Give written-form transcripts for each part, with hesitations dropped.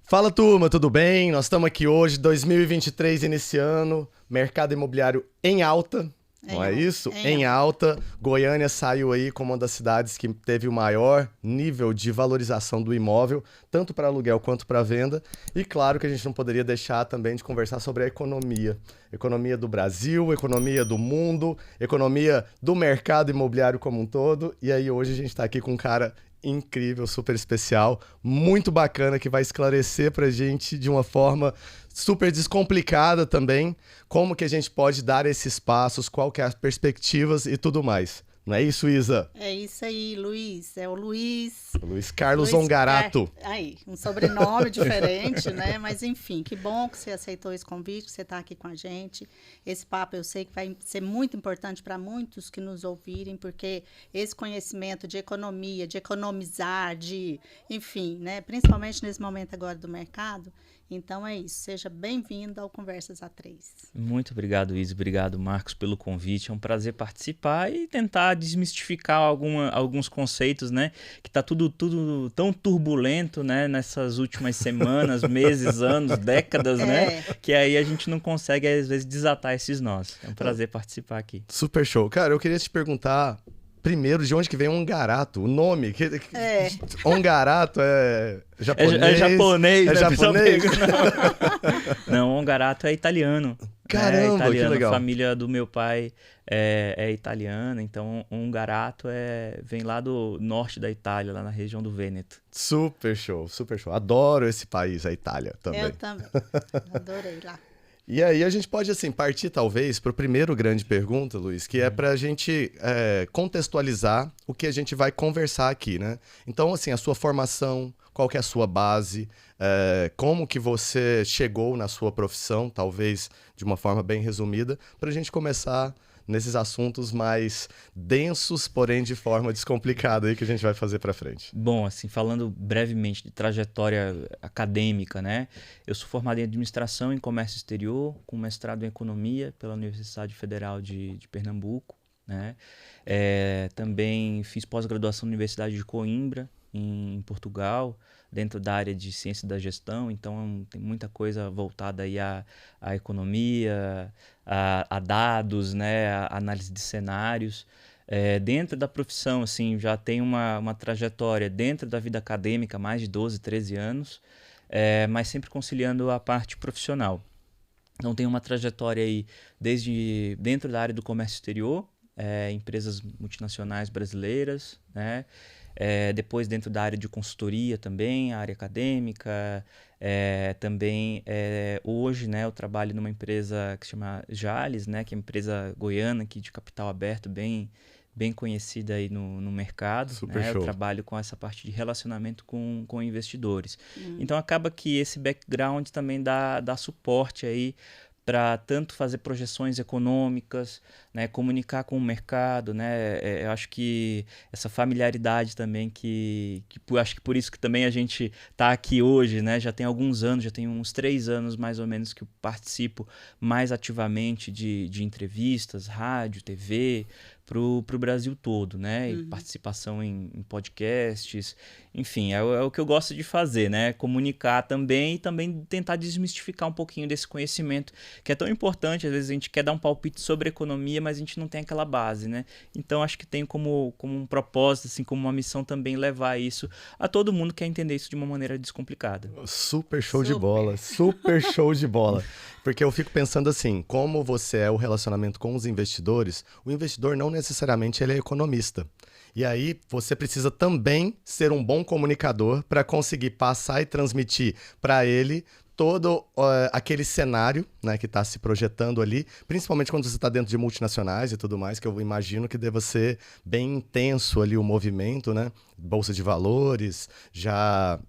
Fala turma, tudo bem? Nós estamos aqui hoje, 2023 iniciando, mercado imobiliário em alta, não é isso? Em alta. Goiânia saiu aí como uma das cidades que teve o maior nível de valorização do imóvel, tanto para aluguel quanto para venda. E claro que a gente não poderia deixar também de conversar sobre a economia. Economia do Brasil, economia do mundo, economia do mercado imobiliário como um todo. E aí hoje a gente está aqui com um cara incrível, super especial, muito bacana, que vai esclarecer pra gente de uma forma super descomplicada também, como que a gente pode dar esses passos, qual que é as perspectivas e tudo mais. Não é isso, Isa? É isso aí, Luiz. É o Luiz. Luiz Carlos Ongarato. Aí, um sobrenome diferente, né? Mas enfim, que bom que você aceitou esse convite, que você está aqui com a gente. Esse papo eu sei que vai ser muito importante para muitos que nos ouvirem, porque esse conhecimento de economia, de economizar, enfim, né? Principalmente nesse momento agora do mercado. Então é isso. Seja bem-vindo ao Conversas A3. Muito obrigado, Isa. Obrigado, Marcos, pelo convite. É um prazer participar e tentar desmistificar alguns conceitos, né? Que tá tudo tão turbulento, né? Nessas últimas semanas, meses, anos, décadas, né? Que aí a gente não consegue, às vezes, desatar esses nós. É um prazer participar aqui. Super show. Cara, eu queria te perguntar... Primeiro, de onde que vem Ongarato? O nome? Ongarato é japonês? É japonês, é né? Japonês? Não, Ongarato é italiano. Caramba, é italiano. Que legal. A família do meu pai é italiana, então Ongarato vem lá do norte da Itália, lá na região do Vêneto. Super show, super show. Adoro esse país, a Itália também. Eu também. Adorei lá. E aí a gente pode, assim, partir talvez para o primeiro grande pergunta, Luiz, que é para a gente contextualizar o que a gente vai conversar aqui, né? Então, assim, a sua formação, qual que é a sua base, como que você chegou na sua profissão, talvez de uma forma bem resumida, para a gente começar nesses assuntos mais densos, porém de forma descomplicada aí que a gente vai fazer para frente. Bom, assim, falando brevemente de trajetória acadêmica, né? Eu sou formado em administração em comércio exterior, com mestrado em economia pela Universidade Federal de Pernambuco, né? Também fiz pós-graduação na Universidade de Coimbra, em Portugal, dentro da área de ciência da gestão, então tem muita coisa voltada aí à economia, a dados, né, a análise de cenários. Dentro da profissão, assim, já tem uma trajetória dentro da vida acadêmica, mais de 12, 13 anos, mas sempre conciliando a parte profissional. Então tem uma trajetória aí desde dentro da área do comércio exterior, empresas multinacionais brasileiras, né? Depois dentro da área de consultoria também, a área acadêmica, também hoje, né, eu trabalho numa empresa que se chama Jales, né, que é uma empresa goiana aqui de capital aberto, bem conhecida aí no mercado. Super né? show. Eu trabalho com essa parte de relacionamento com investidores. Então acaba que esse background também dá suporte aí para tanto fazer projeções econômicas, né, comunicar com o mercado, né, eu acho que essa familiaridade também acho que por isso que também a gente está aqui hoje, né, já tem alguns anos, já tem uns 3 anos mais ou menos que eu participo mais ativamente de entrevistas, rádio, TV, pro Brasil todo, né, e participação em podcasts, enfim, é o que eu gosto de fazer, né, comunicar também e também tentar desmistificar um pouquinho desse conhecimento que é tão importante. Às vezes a gente quer dar um palpite sobre economia, mas a gente não tem aquela base, né? Então acho que tem como um propósito, assim, como uma missão também levar isso a todo mundo que quer entender isso de uma maneira descomplicada. Super show de bola, super show de bola. Porque eu fico pensando assim, como você é o relacionamento com os investidores, o investidor não necessariamente ele é economista. E aí você precisa também ser um bom comunicador para conseguir passar e transmitir para ele todo aquele cenário, né, que está se projetando ali, principalmente quando você está dentro de multinacionais e tudo mais, que eu imagino que deva ser bem intenso ali o movimento, né? Bolsa de valores, já,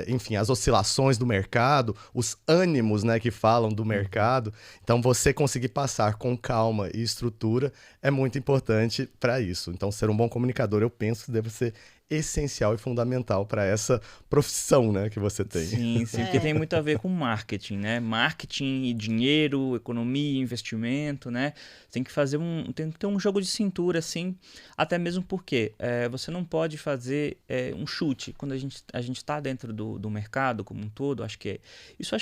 enfim, as oscilações do mercado, os ânimos, né, que falam do mercado. Então, você conseguir passar com calma e estrutura é muito importante para isso. Então, ser um bom comunicador, eu penso que deve ser essencial e fundamental para essa profissão, né, que você tem. Sim, porque tem muito a ver com marketing, né? Marketing e dinheiro, economia, investimento, né? Tem que ter um jogo de cintura, assim, até mesmo porque você não pode fazer um chute. Quando a gente está dentro do mercado como um todo, acho que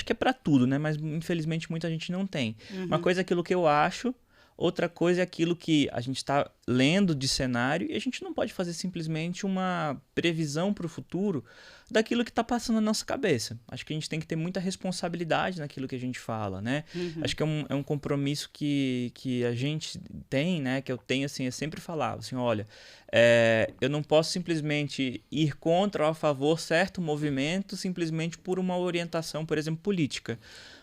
é para tudo, né? Mas infelizmente muita gente não tem. Uma coisa é aquilo que eu acho, outra coisa é aquilo que a gente está lendo de cenário e a gente não pode fazer simplesmente uma previsão para o futuro daquilo que está passando na nossa cabeça. Acho que a gente tem que ter muita responsabilidade naquilo que a gente fala, né? Acho que é um compromisso que a gente tem, né? Que eu tenho, assim, eu sempre falava, assim, olha, eu não posso simplesmente ir contra ou a favor certo movimento simplesmente por uma orientação, por exemplo, política.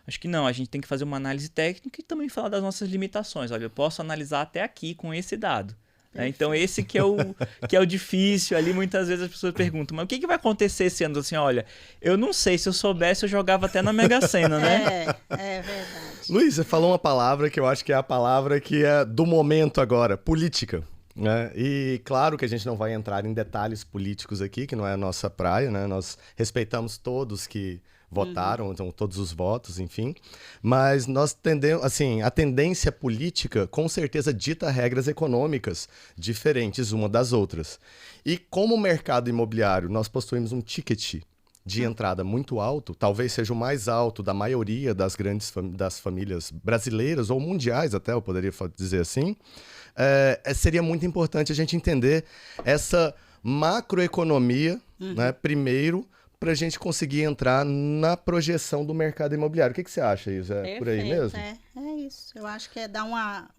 Acho que não, a gente tem que fazer uma análise técnica e também falar das nossas limitações. Olha, eu posso analisar até aqui com esse dado. Então, esse que é o difícil ali. Muitas vezes as pessoas perguntam, mas o que vai acontecer esse ano? Assim, olha, eu não sei, se eu soubesse eu jogava até na Mega Sena, né? É verdade. Luiz, você falou uma palavra que eu acho que é a palavra que é do momento agora, política. Né? E claro que a gente não vai entrar em detalhes políticos aqui, que não é a nossa praia, né? Nós respeitamos todos que votaram, então todos os votos, enfim. Mas nós tendemos, assim, a tendência política com certeza dita regras econômicas diferentes uma das outras. E como o mercado imobiliário, nós possuímos um ticket de entrada muito alto, talvez seja o mais alto da maioria das grandes das famílias brasileiras ou mundiais até, eu poderia dizer assim, seria muito importante a gente entender essa macroeconomia, né, primeiro, para a gente conseguir entrar na projeção do mercado imobiliário. O que você acha, Isa? Perfeito, por aí mesmo? É isso. Eu acho que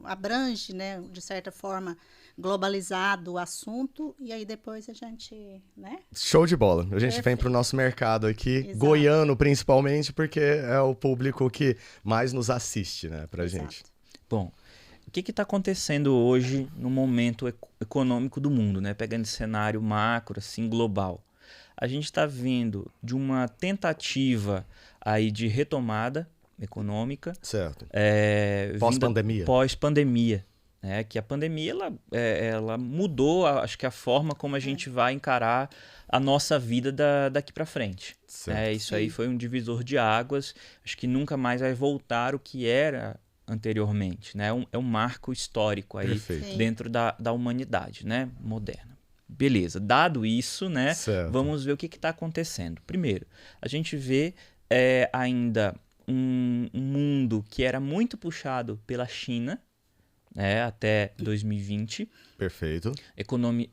abrange, né, de certa forma, globalizado o assunto, e aí depois a gente, né? Show de bola. A gente vem para o nosso mercado aqui, Exato. goiano principalmente, porque é o público que mais nos assiste, né, pra Exato. gente. Bom, o que está acontecendo hoje no momento econômico do mundo, né? Pegando esse cenário macro, assim, global. A gente está vindo de uma tentativa aí de retomada econômica. Certo. Pós-pandemia. Pós-pandemia. Né? Que a pandemia ela mudou, acho que a forma como a gente vai encarar a nossa vida daqui para frente. Isso aí foi um divisor de águas. Acho que nunca mais vai voltar o que era anteriormente. Né? É um marco histórico aí dentro da humanidade, né? Moderna. Beleza, dado isso, né, vamos ver o que está acontecendo. Primeiro, a gente vê ainda um mundo que era muito puxado pela China, né, até 2020. Perfeito.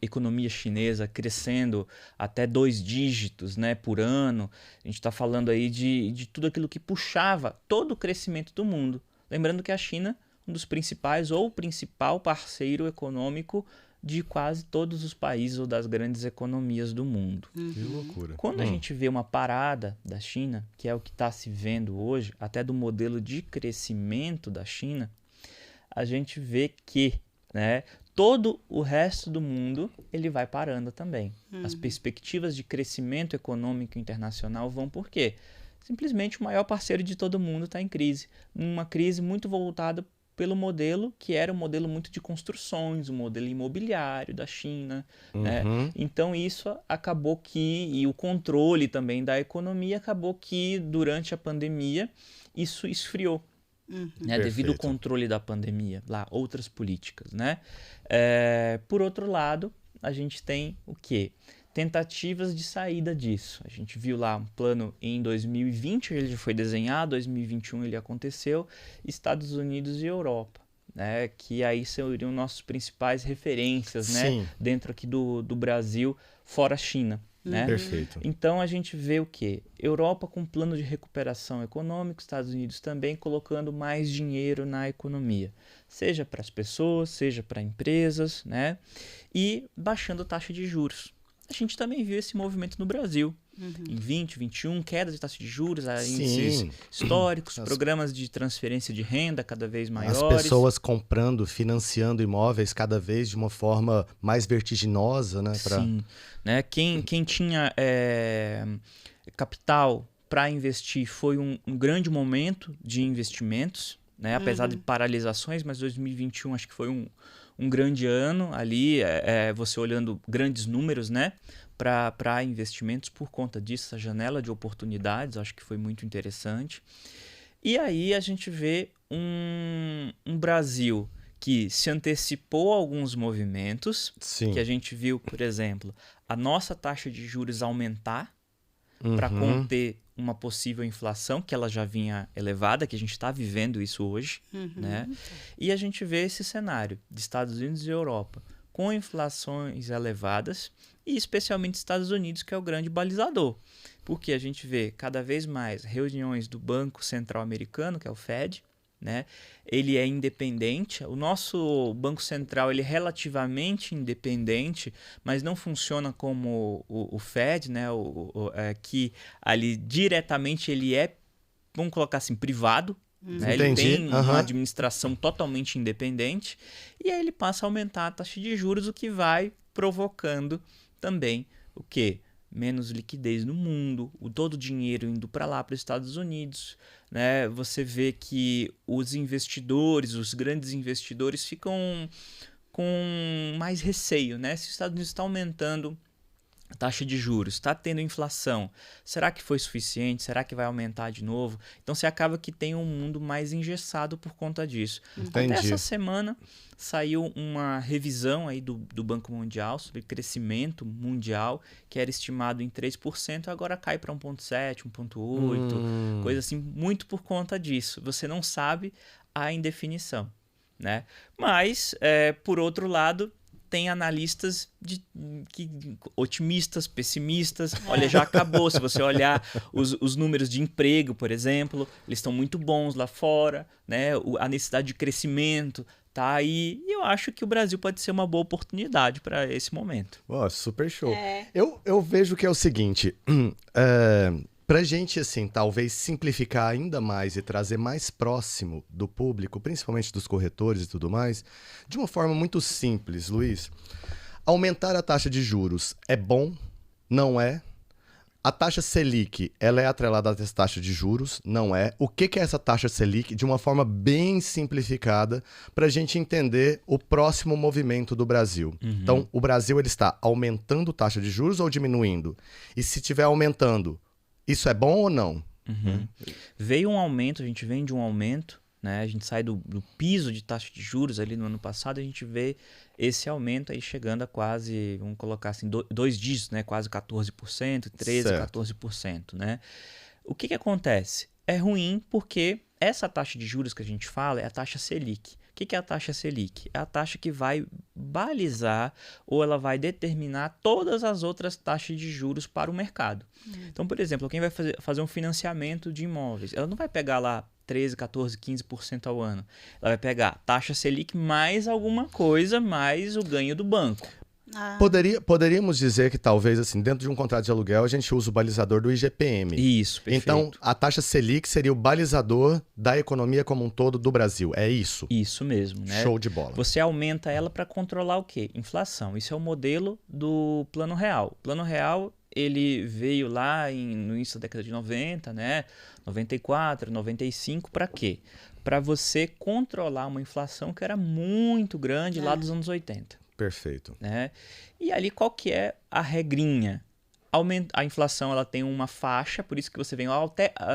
Economia chinesa crescendo até 2 dígitos, né, por ano. A gente está falando aí de tudo aquilo que puxava todo o crescimento do mundo. Lembrando que a China, um dos principais ou o principal parceiro econômico de quase todos os países ou das grandes economias do mundo. Que loucura. Quando a gente vê uma parada da China, que é o que está se vendo hoje, até do modelo de crescimento da China, a gente vê que, né, todo o resto do mundo ele vai parando também. As perspectivas de crescimento econômico internacional vão por quê? Simplesmente o maior parceiro de todo mundo está em crise. Uma crise muito voltada pelo modelo que era um modelo muito de construções, o modelo imobiliário da China. Né? Então isso acabou e o controle também da economia acabou que durante a pandemia isso esfriou. Né? Devido ao controle da pandemia, lá outras políticas. Né? Por outro lado, a gente tem o quê? Tentativas de saída disso. A gente viu lá um plano em 2020, ele já foi desenhado, 2021 ele aconteceu, Estados Unidos e Europa, né? Que aí seriam nossas principais referências, né? Dentro aqui do Brasil, fora a China. Né? Perfeito. Então a gente vê o quê? Europa com plano de recuperação econômica, Estados Unidos também colocando mais dinheiro na economia, seja para as pessoas, seja para empresas, né? E baixando a taxa de juros. A gente também viu esse movimento no Brasil. Em 2021, queda de taxa de juros, índices históricos, programas de transferência de renda cada vez maiores. As pessoas comprando, financiando imóveis cada vez de uma forma mais vertiginosa. Né, Sim. Né? Quem tinha capital para investir foi um grande momento de investimentos, né? Apesar de paralisações, mas 2021 acho que foi um um grande ano ali, você olhando grandes números, né? Para investimentos por conta disso, essa janela de oportunidades, acho que foi muito interessante. E aí a gente vê um Brasil que se antecipou a alguns movimentos, Sim. que a gente viu, por exemplo, a nossa taxa de juros aumentar para Uhum. conter uma possível inflação, que ela já vinha elevada, que a gente está vivendo isso hoje, né? E a gente vê esse cenário de Estados Unidos e Europa com inflações elevadas, e especialmente Estados Unidos, que é o grande balizador, porque a gente vê cada vez mais reuniões do Banco Central Americano, que é o Fed, né? Ele é independente. O nosso Banco Central ele é relativamente independente, mas não funciona como o Fed, né? Que ali diretamente ele é, vamos colocar assim, privado. Né? Ele tem uma administração totalmente independente, e aí ele passa a aumentar a taxa de juros, o que vai provocando também o quê? Menos liquidez no mundo, todo o dinheiro indo para lá, para os Estados Unidos, né? Você vê que os investidores, os grandes investidores ficam com mais receio, né? Se os Estados Unidos está aumentando a taxa de juros, está tendo inflação, será que foi suficiente? Será que vai aumentar de novo? Então você acaba que tem um mundo mais engessado por conta disso. Entendi. Até essa semana saiu uma revisão aí do Banco Mundial sobre crescimento mundial, que era estimado em 3%, agora cai para 1,7%, 1,8%, coisa assim, muito por conta disso. Você não sabe a indefinição, né? Mas, por outro lado, tem analistas otimistas, pessimistas. Olha, já acabou. Se você olhar os números de emprego, por exemplo, eles estão muito bons lá fora, né? A necessidade de crescimento tá aí. E eu acho que o Brasil pode ser uma boa oportunidade para esse momento. Super show. Eu vejo que é o seguinte... Pra gente, assim, talvez simplificar ainda mais e trazer mais próximo do público, principalmente dos corretores e tudo mais, de uma forma muito simples, Luiz. Aumentar a taxa de juros é bom? Não é? A taxa Selic, ela é atrelada à taxa de juros? Não é. O que é essa taxa Selic? De uma forma bem simplificada, para a gente entender o próximo movimento do Brasil. Então, o Brasil ele está aumentando taxa de juros ou diminuindo? E se estiver aumentando, isso é bom ou não? Veio um aumento, a gente vem de um aumento, né? A gente sai do piso de taxa de juros ali no ano passado, a gente vê esse aumento aí chegando a quase, vamos colocar assim, dois dígitos, né? Quase 14%, 13%, 14%, né? O que acontece? É ruim porque essa taxa de juros que a gente fala é a taxa Selic. O que é a taxa Selic? É a taxa que vai balizar ou ela vai determinar todas as outras taxas de juros para o mercado. Então, por exemplo, quem vai fazer um financiamento de imóveis, ela não vai pegar lá 13%, 14%, 15% ao ano. Ela vai pegar taxa Selic mais alguma coisa, mais o ganho do banco. Poderíamos dizer que talvez, assim, dentro de um contrato de aluguel, a gente usa o balizador do IGPM. Isso, perfeito. Então, a taxa Selic seria o balizador da economia como um todo do Brasil. É isso? Isso mesmo, né? Show de bola. Você aumenta ela para controlar o quê? Inflação. Isso é o modelo do Plano Real. O Plano Real, ele veio lá no início da década de 90, né? 94, 95, para quê? Para você controlar uma inflação que era muito grande lá dos anos 80. Perfeito. Né? E ali qual que é a regrinha? A inflação ela tem uma faixa, por isso que você vem,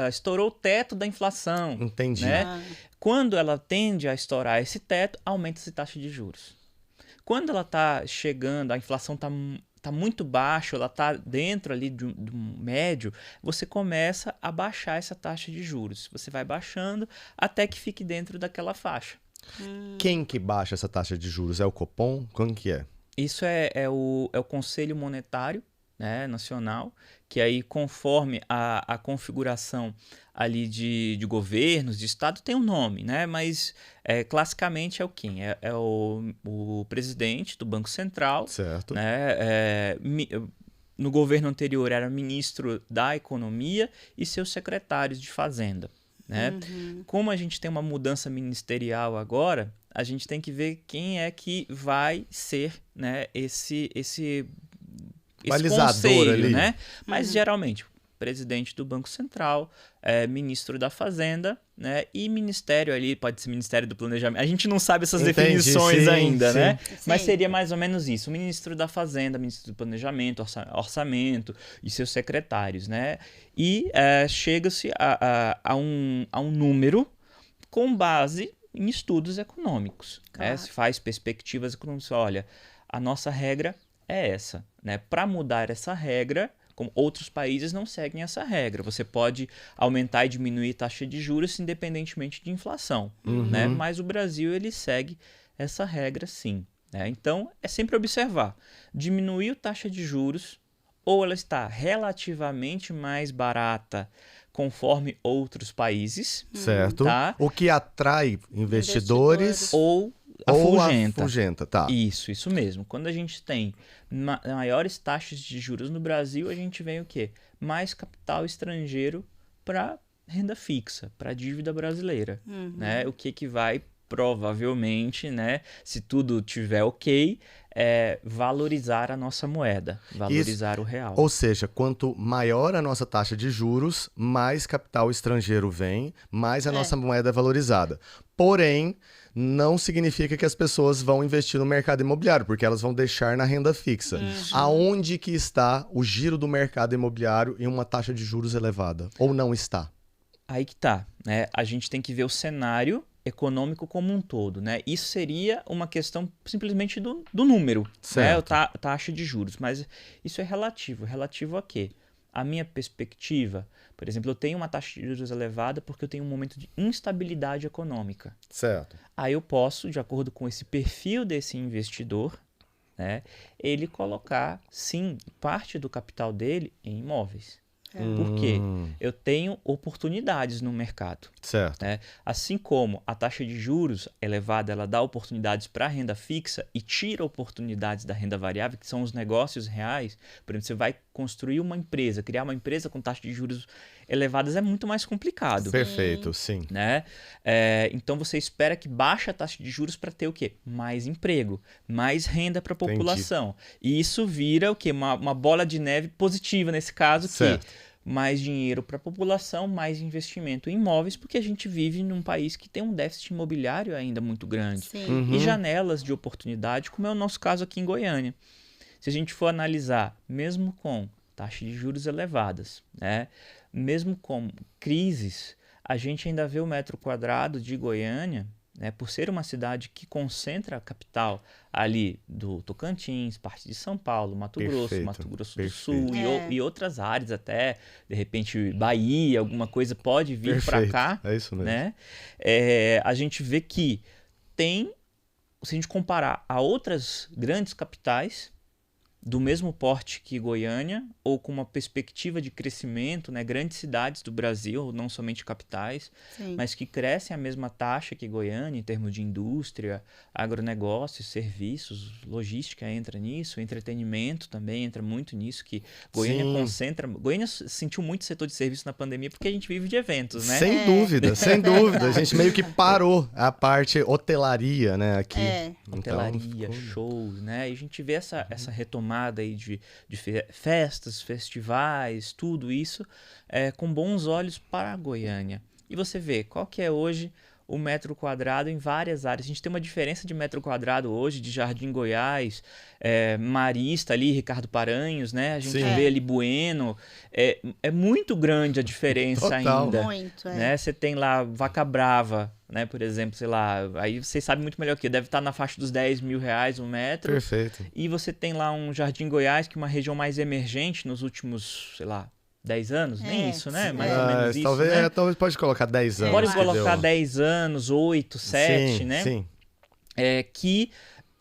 estourou o teto da inflação. Entendi. Né? Quando ela tende a estourar esse teto, aumenta-se a taxa de juros. Quando ela está chegando, a inflação está muito baixa, ela está dentro ali do médio, você começa a baixar essa taxa de juros. Você vai baixando até que fique dentro daquela faixa. Quem que baixa essa taxa de juros? É o Copom? Quem que é? Isso é o Conselho Monetário, né, Nacional, que aí conforme a configuração ali de governos, de estado, tem um nome, né? Mas classicamente é o quem? É o presidente do Banco Central. Certo. Né? No governo anterior era ministro da Economia e seus secretários de Fazenda. Né? Como a gente tem uma mudança ministerial agora, a gente tem que ver quem é que vai ser, né, esse balizador conselho, ali. né? Mas geralmente presidente do Banco Central, ministro da Fazenda, né? E ministério ali, pode ser Ministério do Planejamento. A gente não sabe essas definições ainda, né? Mas seria mais ou menos isso. O ministro da Fazenda, ministro do Planejamento, orçamento e seus secretários, né? E chega-se a um número com base em estudos econômicos. Claro. Né? Se faz perspectivas econômicas. Olha, a nossa regra é essa, né? Para mudar essa regra, como outros países não seguem essa regra. Você pode aumentar e diminuir a taxa de juros independentemente de inflação, né? Mas o Brasil ele segue essa regra sim, né? Então, é sempre observar. Diminuir a taxa de juros, ou ela está relativamente mais barata conforme outros países. Certo. Tá? O que atrai investidores ou afugenta. Afugenta, tá. Isso mesmo. Quando a gente tem maiores taxas de juros no Brasil, a gente vem o quê? Mais capital estrangeiro para renda fixa, para a dívida brasileira. Né? O que vai provavelmente, né, se tudo tiver ok, valorizar a nossa moeda, valorizar o real. Ou seja, quanto maior a nossa taxa de juros, mais capital estrangeiro vem, mais a nossa moeda é valorizada. Porém, não significa que as pessoas vão investir no mercado imobiliário, porque elas vão deixar na renda fixa. Aonde que está o giro do mercado imobiliário em uma taxa de juros elevada? Ou não está? Aí que tá, né? A gente tem que ver o cenário econômico como um todo, né? Isso seria uma questão simplesmente do número, né? Taxa de juros, mas isso é relativo. Relativo a quê? A minha perspectiva, por exemplo, eu tenho uma taxa de juros elevada porque eu tenho um momento de instabilidade econômica. Certo. Aí eu posso, de acordo com esse perfil desse investidor, né, ele colocar, sim, parte do capital dele em imóveis. Por quê? Eu tenho oportunidades no mercado. Certo. Né? Assim como a taxa de juros elevada, ela dá oportunidades para a renda fixa e tira oportunidades da renda variável, que são os negócios reais. Por exemplo, você vai construir uma empresa, criar uma empresa com taxa de juros elevadas é muito mais complicado. Perfeito, sim. Né? Então você espera que baixe a taxa de juros para ter o quê? Mais emprego, mais renda para a população. E isso vira o quê? Uma bola de neve positiva nesse caso, certo. Que mais dinheiro para a população, mais investimento em imóveis, porque a gente vive num país que tem um déficit imobiliário ainda muito grande. E janelas de oportunidade, como é o nosso caso aqui em Goiânia. Se a gente for analisar, mesmo com taxas de juros elevadas, né? Mesmo com crises, a gente ainda vê o metro quadrado de Goiânia, né, por ser uma cidade que concentra a capital ali do Tocantins, parte de São Paulo, Mato Grosso do Sul e outras áreas até, de repente Bahia, alguma coisa pode vir para cá. É isso mesmo. Né? A gente vê que tem, se a gente comparar a outras grandes capitais, do mesmo porte que Goiânia, ou com uma perspectiva de crescimento, né? Grandes cidades do Brasil, não somente capitais, mas que crescem a mesma taxa que Goiânia em termos de indústria, agronegócios, serviços, logística entra nisso, entretenimento também entra muito nisso, que Goiânia concentra... Goiânia sentiu muito setor de serviço na pandemia porque a gente vive de eventos, né? Sem dúvida, sem dúvida. A gente meio que parou a parte hotelaria, né? Aqui. Hotelaria, shows, né? E a gente vê essa retomada aí de festas, festivais, tudo isso com bons olhos para a Goiânia. E você vê qual que é hoje o metro quadrado em várias áreas. A gente tem uma diferença de metro quadrado hoje de Jardim Goiás, Marista ali, Ricardo Paranhos, né? A gente vê ali Bueno. É muito grande a diferença ainda. Muito, né? Você tem lá Vaca Brava, né? Por exemplo, sei lá, aí vocês sabem muito melhor que eu, deve estar na faixa dos R$10 mil um metro. Perfeito. E você tem lá um Jardim Goiás, que é uma região mais emergente nos últimos, sei lá, 10 anos? Nem isso, né? Mais ou menos isso, talvez, né? Talvez pode colocar 10 anos. Pode colocar 10 anos, 8, 7, sim, né? Sim. Que,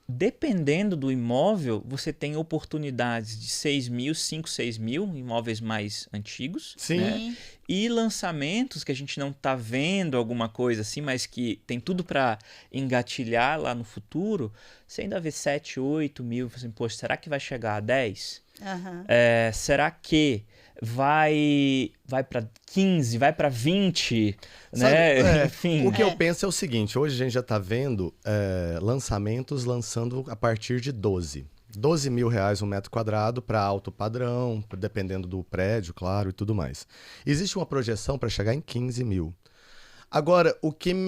dependendo do imóvel, você tem oportunidades de 6 mil, 5, 6 mil, imóveis mais antigos. Sim. Né? E lançamentos que a gente não está vendo alguma coisa assim, mas que tem tudo para engatilhar lá no futuro, você ainda vê 7, 8 mil, assim, poxa, será que vai chegar a 10? Será que vai para 15, vai para 20, né? Enfim. O que eu penso é o seguinte, hoje a gente já está vendo lançamentos lançando a partir de 12. R$ 12.000 um metro quadrado para alto padrão, dependendo do prédio, claro, e tudo mais. Existe uma projeção para chegar em 15 mil. Agora, o que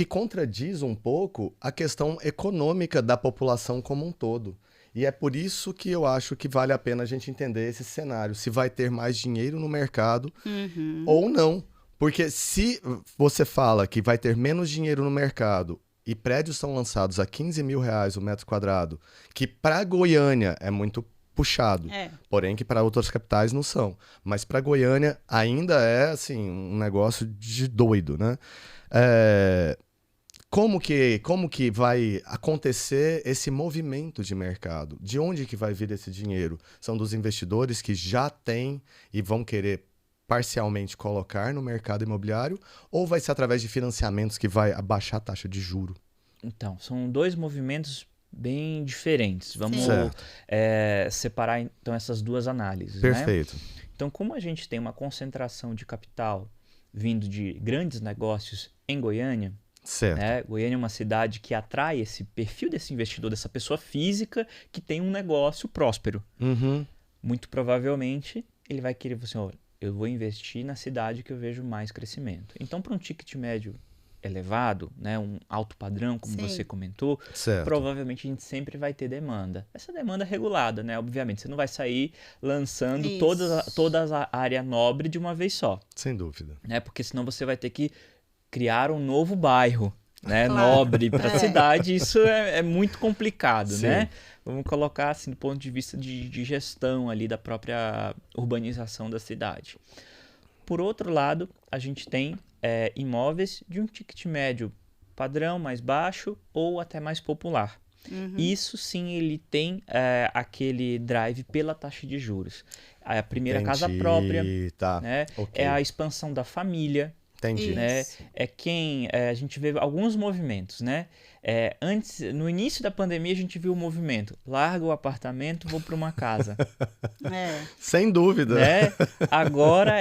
contradiz um pouco a questão econômica da população como um todo. E é por isso que eu acho que vale a pena a gente entender esse cenário, se vai ter mais dinheiro no mercado ou não. Porque se você fala que vai ter menos dinheiro no mercado e prédios são lançados a R$ 15.000 o metro quadrado, que para Goiânia é muito puxado, porém que para outras capitais não são. Mas para Goiânia ainda é assim, um negócio de doido, né? Como que vai acontecer esse movimento de mercado? De onde que vai vir esse dinheiro? São dos investidores que já têm e vão querer parcialmente colocar no mercado imobiliário, ou vai ser através de financiamentos que vai abaixar a taxa de juro? Então, são dois movimentos bem diferentes. Vamos separar então essas duas análises. Perfeito. Né? Então, como a gente tem uma concentração de capital vindo de grandes negócios em Goiânia, certo. Né? Goiânia é uma cidade que atrai esse perfil desse investidor, dessa pessoa física que tem um negócio próspero. Muito provavelmente ele vai querer assim, olha, eu vou investir na cidade que eu vejo mais crescimento. Então, para um ticket médio elevado, né, um alto padrão, como você comentou, provavelmente a gente sempre vai ter demanda. Essa demanda é regulada, né? Obviamente, você não vai sair lançando toda a área nobre de uma vez só. Sem dúvida. Né? Porque senão você vai ter que criar um novo bairro, né, nobre para a cidade. Isso é muito complicado, né? Vamos colocar assim do ponto de vista de gestão ali da própria urbanização da cidade. Por outro lado, a gente tem imóveis de um ticket médio padrão, mais baixo ou até mais popular. Isso sim, ele tem aquele drive pela taxa de juros. A primeira casa própria, né, é a expansão da família. Entendi. Né? É quem a gente vê alguns movimentos, né? Antes, no início da pandemia, a gente viu o movimento: larga o apartamento, vou para uma casa. Sem dúvida. Né? Agora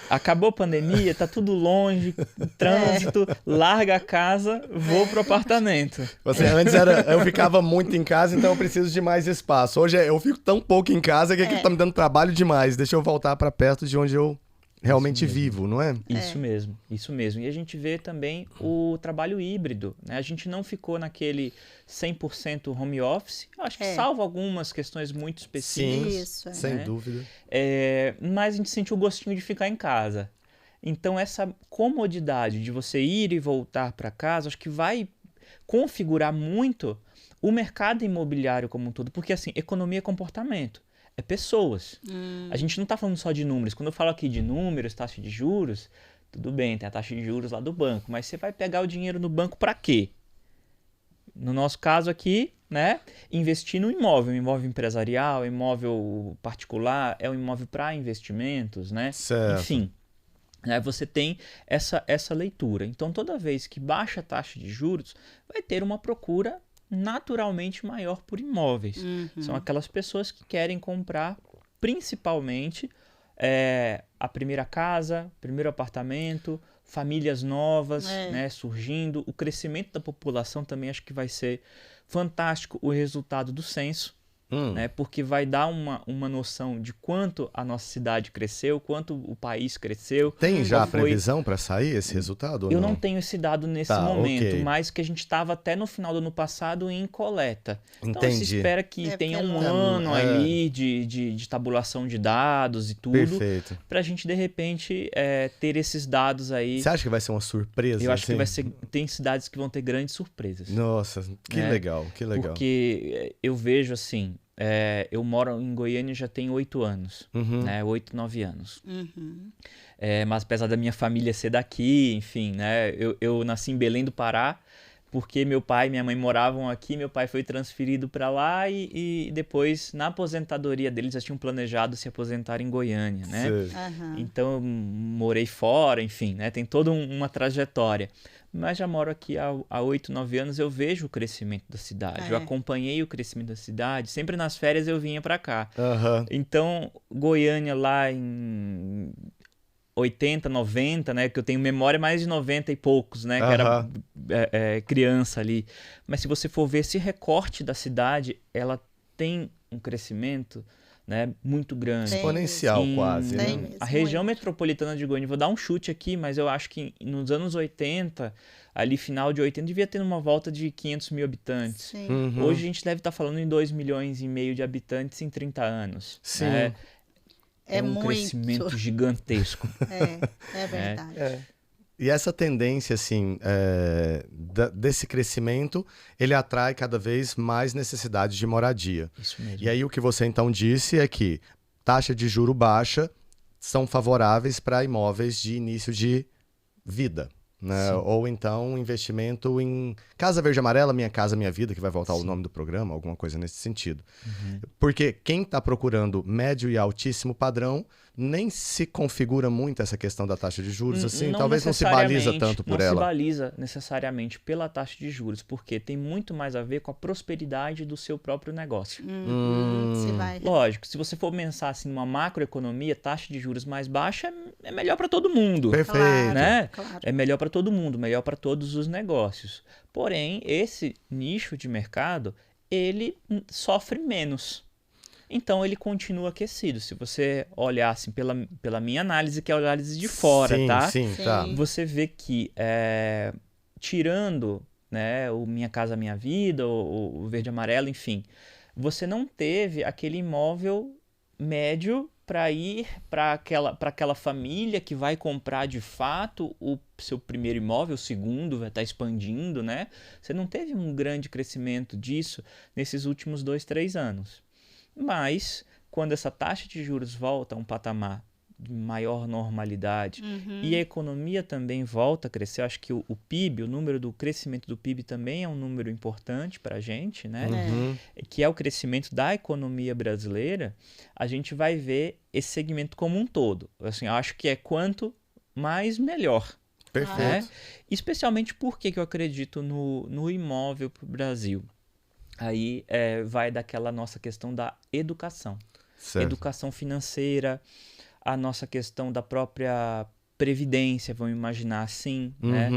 acabou a pandemia, tá tudo longe, trânsito, larga a casa, vou pro apartamento. Antes eu ficava muito em casa, então eu preciso de mais espaço. Hoje eu fico tão pouco em casa que aquilo tá me dando trabalho demais. Deixa eu voltar para perto de onde eu realmente vivo, não é? Isso mesmo, isso mesmo. E a gente vê também o trabalho híbrido, né? A gente não ficou naquele 100% home office, acho que salvo algumas questões muito específicas. Sim, sem dúvida. Mas a gente sentiu o gostinho de ficar em casa. Então essa comodidade de você ir e voltar para casa, acho que vai configurar muito o mercado imobiliário como um todo, porque assim, economia é comportamento. É pessoas. A gente não está falando só de números. Quando eu falo aqui de números, taxa de juros, tudo bem, tem a taxa de juros lá do banco, mas você vai pegar o dinheiro no banco para quê? No nosso caso aqui, né, investir no imóvel, um imóvel empresarial, imóvel particular, é um imóvel para investimentos, né? Certo. Enfim, né, você tem essa leitura. Então, toda vez que baixa a taxa de juros, vai ter uma procura naturalmente maior por imóveis. São aquelas pessoas que querem comprar principalmente a primeira casa, primeiro apartamento, famílias novas, né, surgindo. O crescimento da população também acho que vai ser fantástico o resultado do censo. Né, porque vai dar uma noção de quanto a nossa cidade cresceu, quanto o país cresceu. Tem já a previsão para sair esse resultado? Eu não tenho esse dado nesse momento, mas que a gente estava até no final do ano passado em coleta. Então se espera que tenha um ano ali de tabulação de dados e tudo, para a gente de repente ter esses dados aí. Você acha que vai ser uma surpresa? Eu acho que vai ser. Tem cidades que vão ter grandes surpresas. Nossa, que legal, que legal. Porque eu vejo assim. Eu moro em Goiânia já tem 8 anos, né? 8, 9 anos. Mas apesar da minha família ser daqui, enfim, né? Eu nasci em Belém do Pará, porque meu pai e minha mãe moravam aqui, meu pai foi transferido para lá e depois, na aposentadoria deles, já tinham planejado se aposentar em Goiânia, né? Então eu morei fora, enfim, né? Tem toda uma trajetória. Mas já moro aqui há 8, 9 anos, eu vejo o crescimento da cidade. Eu acompanhei o crescimento da cidade. Sempre nas férias eu vinha para cá. Então, Goiânia lá 80, 90, né? Que eu tenho memória mais de 90 e poucos, né? Que era criança ali. Mas se você for ver esse recorte da cidade, ela tem um crescimento, né, muito grande. Exponencial, quase, né? Mesmo, A região metropolitana de Goiânia, vou dar um chute aqui, mas eu acho que nos anos 80, ali final de 80, devia ter uma volta de 500 mil habitantes. Sim. Hoje a gente deve estar falando em 2,5 milhões de habitantes em 30 anos. Sim. Né? É um muito. crescimento gigantesco. É verdade. E essa tendência, assim, desse crescimento, ele atrai cada vez mais necessidade de moradia. Isso mesmo. E aí o que você então disse é que taxa de juro baixa são favoráveis para imóveis de início de vida, né? Ou então investimento em Casa Verde Amarela, Minha Casa Minha Vida, que vai voltar o nome do programa, alguma coisa nesse sentido. Porque quem está procurando médio e altíssimo padrão nem se configura muito essa questão da taxa de juros, assim, talvez não se baliza tanto por ela. Não se baliza necessariamente pela taxa de juros, porque tem muito mais a ver com a prosperidade do seu próprio negócio. Se vai. Lógico, se você for pensar assim numa macroeconomia, taxa de juros mais baixa é melhor para todo mundo. Perfeito. Né? Claro. É melhor para todo mundo, melhor para todos os negócios. Porém, esse nicho de mercado, ele sofre menos. Então, ele continua aquecido. Se você olhar assim, pela minha análise, que é a análise de fora, sim, tá? Sim, tá. Você vê que, tirando, né, o Minha Casa Minha Vida, o Verde Amarelo, enfim, você não teve aquele imóvel médio para ir para aquela família que vai comprar de fato o seu primeiro imóvel, o segundo vai estar expandindo, né? Você não teve um grande crescimento disso nesses últimos 2, 3 anos. Mas, quando essa taxa de juros volta a um patamar de maior normalidade e a economia também volta a crescer, eu acho que o PIB, o número do crescimento do PIB também é um número importante para a gente, né? Que é o crescimento da economia brasileira, a gente vai ver esse segmento como um todo. Assim, eu acho que é quanto mais melhor. Perfeito. Né? Especialmente porque eu acredito no imóvel para o Brasil. Aí vai daquela nossa questão da educação. Certo. Educação financeira, a nossa questão da própria previdência, vamos imaginar assim, né?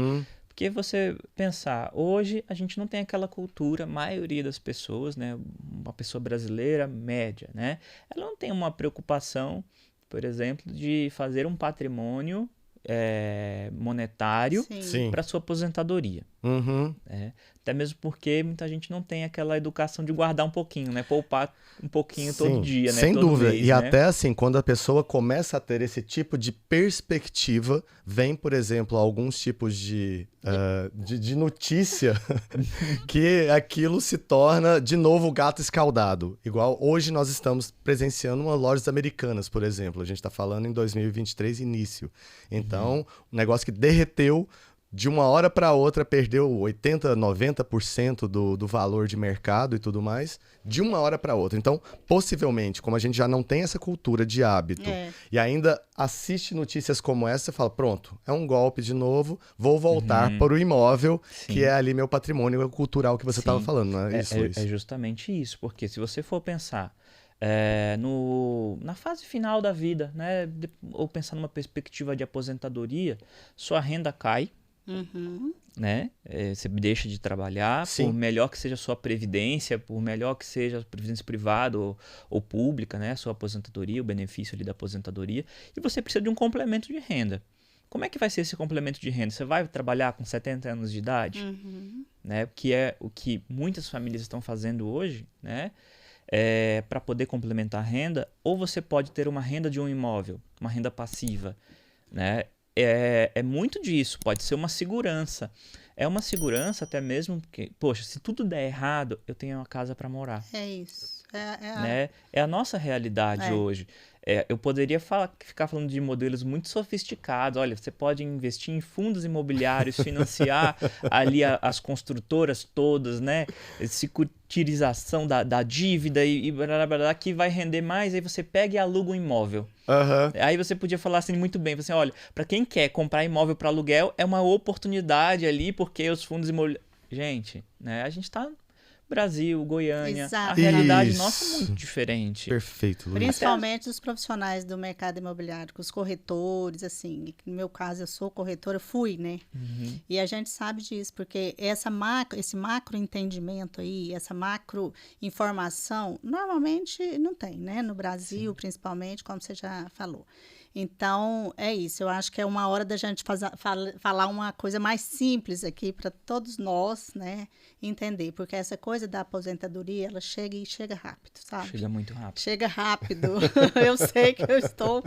Porque você pensar, hoje a gente não tem aquela cultura, a maioria das pessoas, né? Uma pessoa brasileira média, né? Ela não tem uma preocupação, por exemplo, de fazer um patrimônio monetário para sua aposentadoria. Até mesmo porque muita gente não tem aquela educação de guardar um pouquinho, né? Poupar um pouquinho todo dia, né? Sem todo dúvida. mês, E né? até assim, quando a pessoa começa a ter esse tipo de perspectiva, vem, por exemplo, alguns tipos de notícia que aquilo se torna, de novo, gato escaldado. Igual hoje nós estamos presenciando uma Lojas Americanas, por exemplo. A gente está falando em 2023, início. Então, um negócio que derreteu, de uma hora para outra perdeu 80%, 90% do valor de mercado e tudo mais, de uma hora para outra. Então, possivelmente, como a gente já não tem essa cultura de hábito e ainda assiste notícias como essa, você fala, pronto, é um golpe de novo, vou voltar para o imóvel, que é ali meu patrimônio cultural que você estava falando, não é isso, Luiz? É justamente isso, porque se você for pensar na fase final da vida, né, ou pensar numa perspectiva de aposentadoria, sua renda cai, né? Você deixa de trabalhar, por melhor que seja a sua previdência, por melhor que seja a previdência privada ou pública, né? A sua aposentadoria, o benefício ali da aposentadoria, e você precisa de um complemento de renda. Como é que vai ser esse complemento de renda? Você vai trabalhar com 70 anos de idade? Né? Que é o que muitas famílias estão fazendo hoje, né? Para poder complementar a renda, ou você pode ter uma renda de um imóvel, uma renda passiva, né? É muito disso, pode ser uma segurança. É uma segurança até mesmo porque, poxa, se tudo der errado, eu tenho uma casa para morar. É isso. Né? É a nossa realidade hoje. Eu poderia ficar falando de modelos muito sofisticados. Olha, você pode investir em fundos imobiliários, financiar ali as construtoras todas, né? Securitização da dívida e blá, blá, blá, que vai render mais. Aí você pega e aluga um imóvel. Aí você podia falar assim muito bem, assim, olha, para quem quer comprar imóvel para aluguel, é uma oportunidade ali, porque os fundos imobiliários... Gente, né? A gente está Brasil, Goiânia, Exato. a realidade Isso. nossa é muito diferente. Perfeito, Luiz. Principalmente os profissionais do mercado imobiliário, os corretores, assim, no meu caso eu sou corretora, fui, né? E a gente sabe disso, porque esse macro entendimento aí, essa macro informação, normalmente não tem, né? No Brasil, principalmente, como você já falou. Então, é isso. Eu acho que é uma hora da gente falar uma coisa mais simples aqui para todos nós, né, entender. Porque essa coisa da aposentadoria, ela chega e chega rápido, sabe? Chega muito rápido. Chega rápido. Eu sei que eu estou,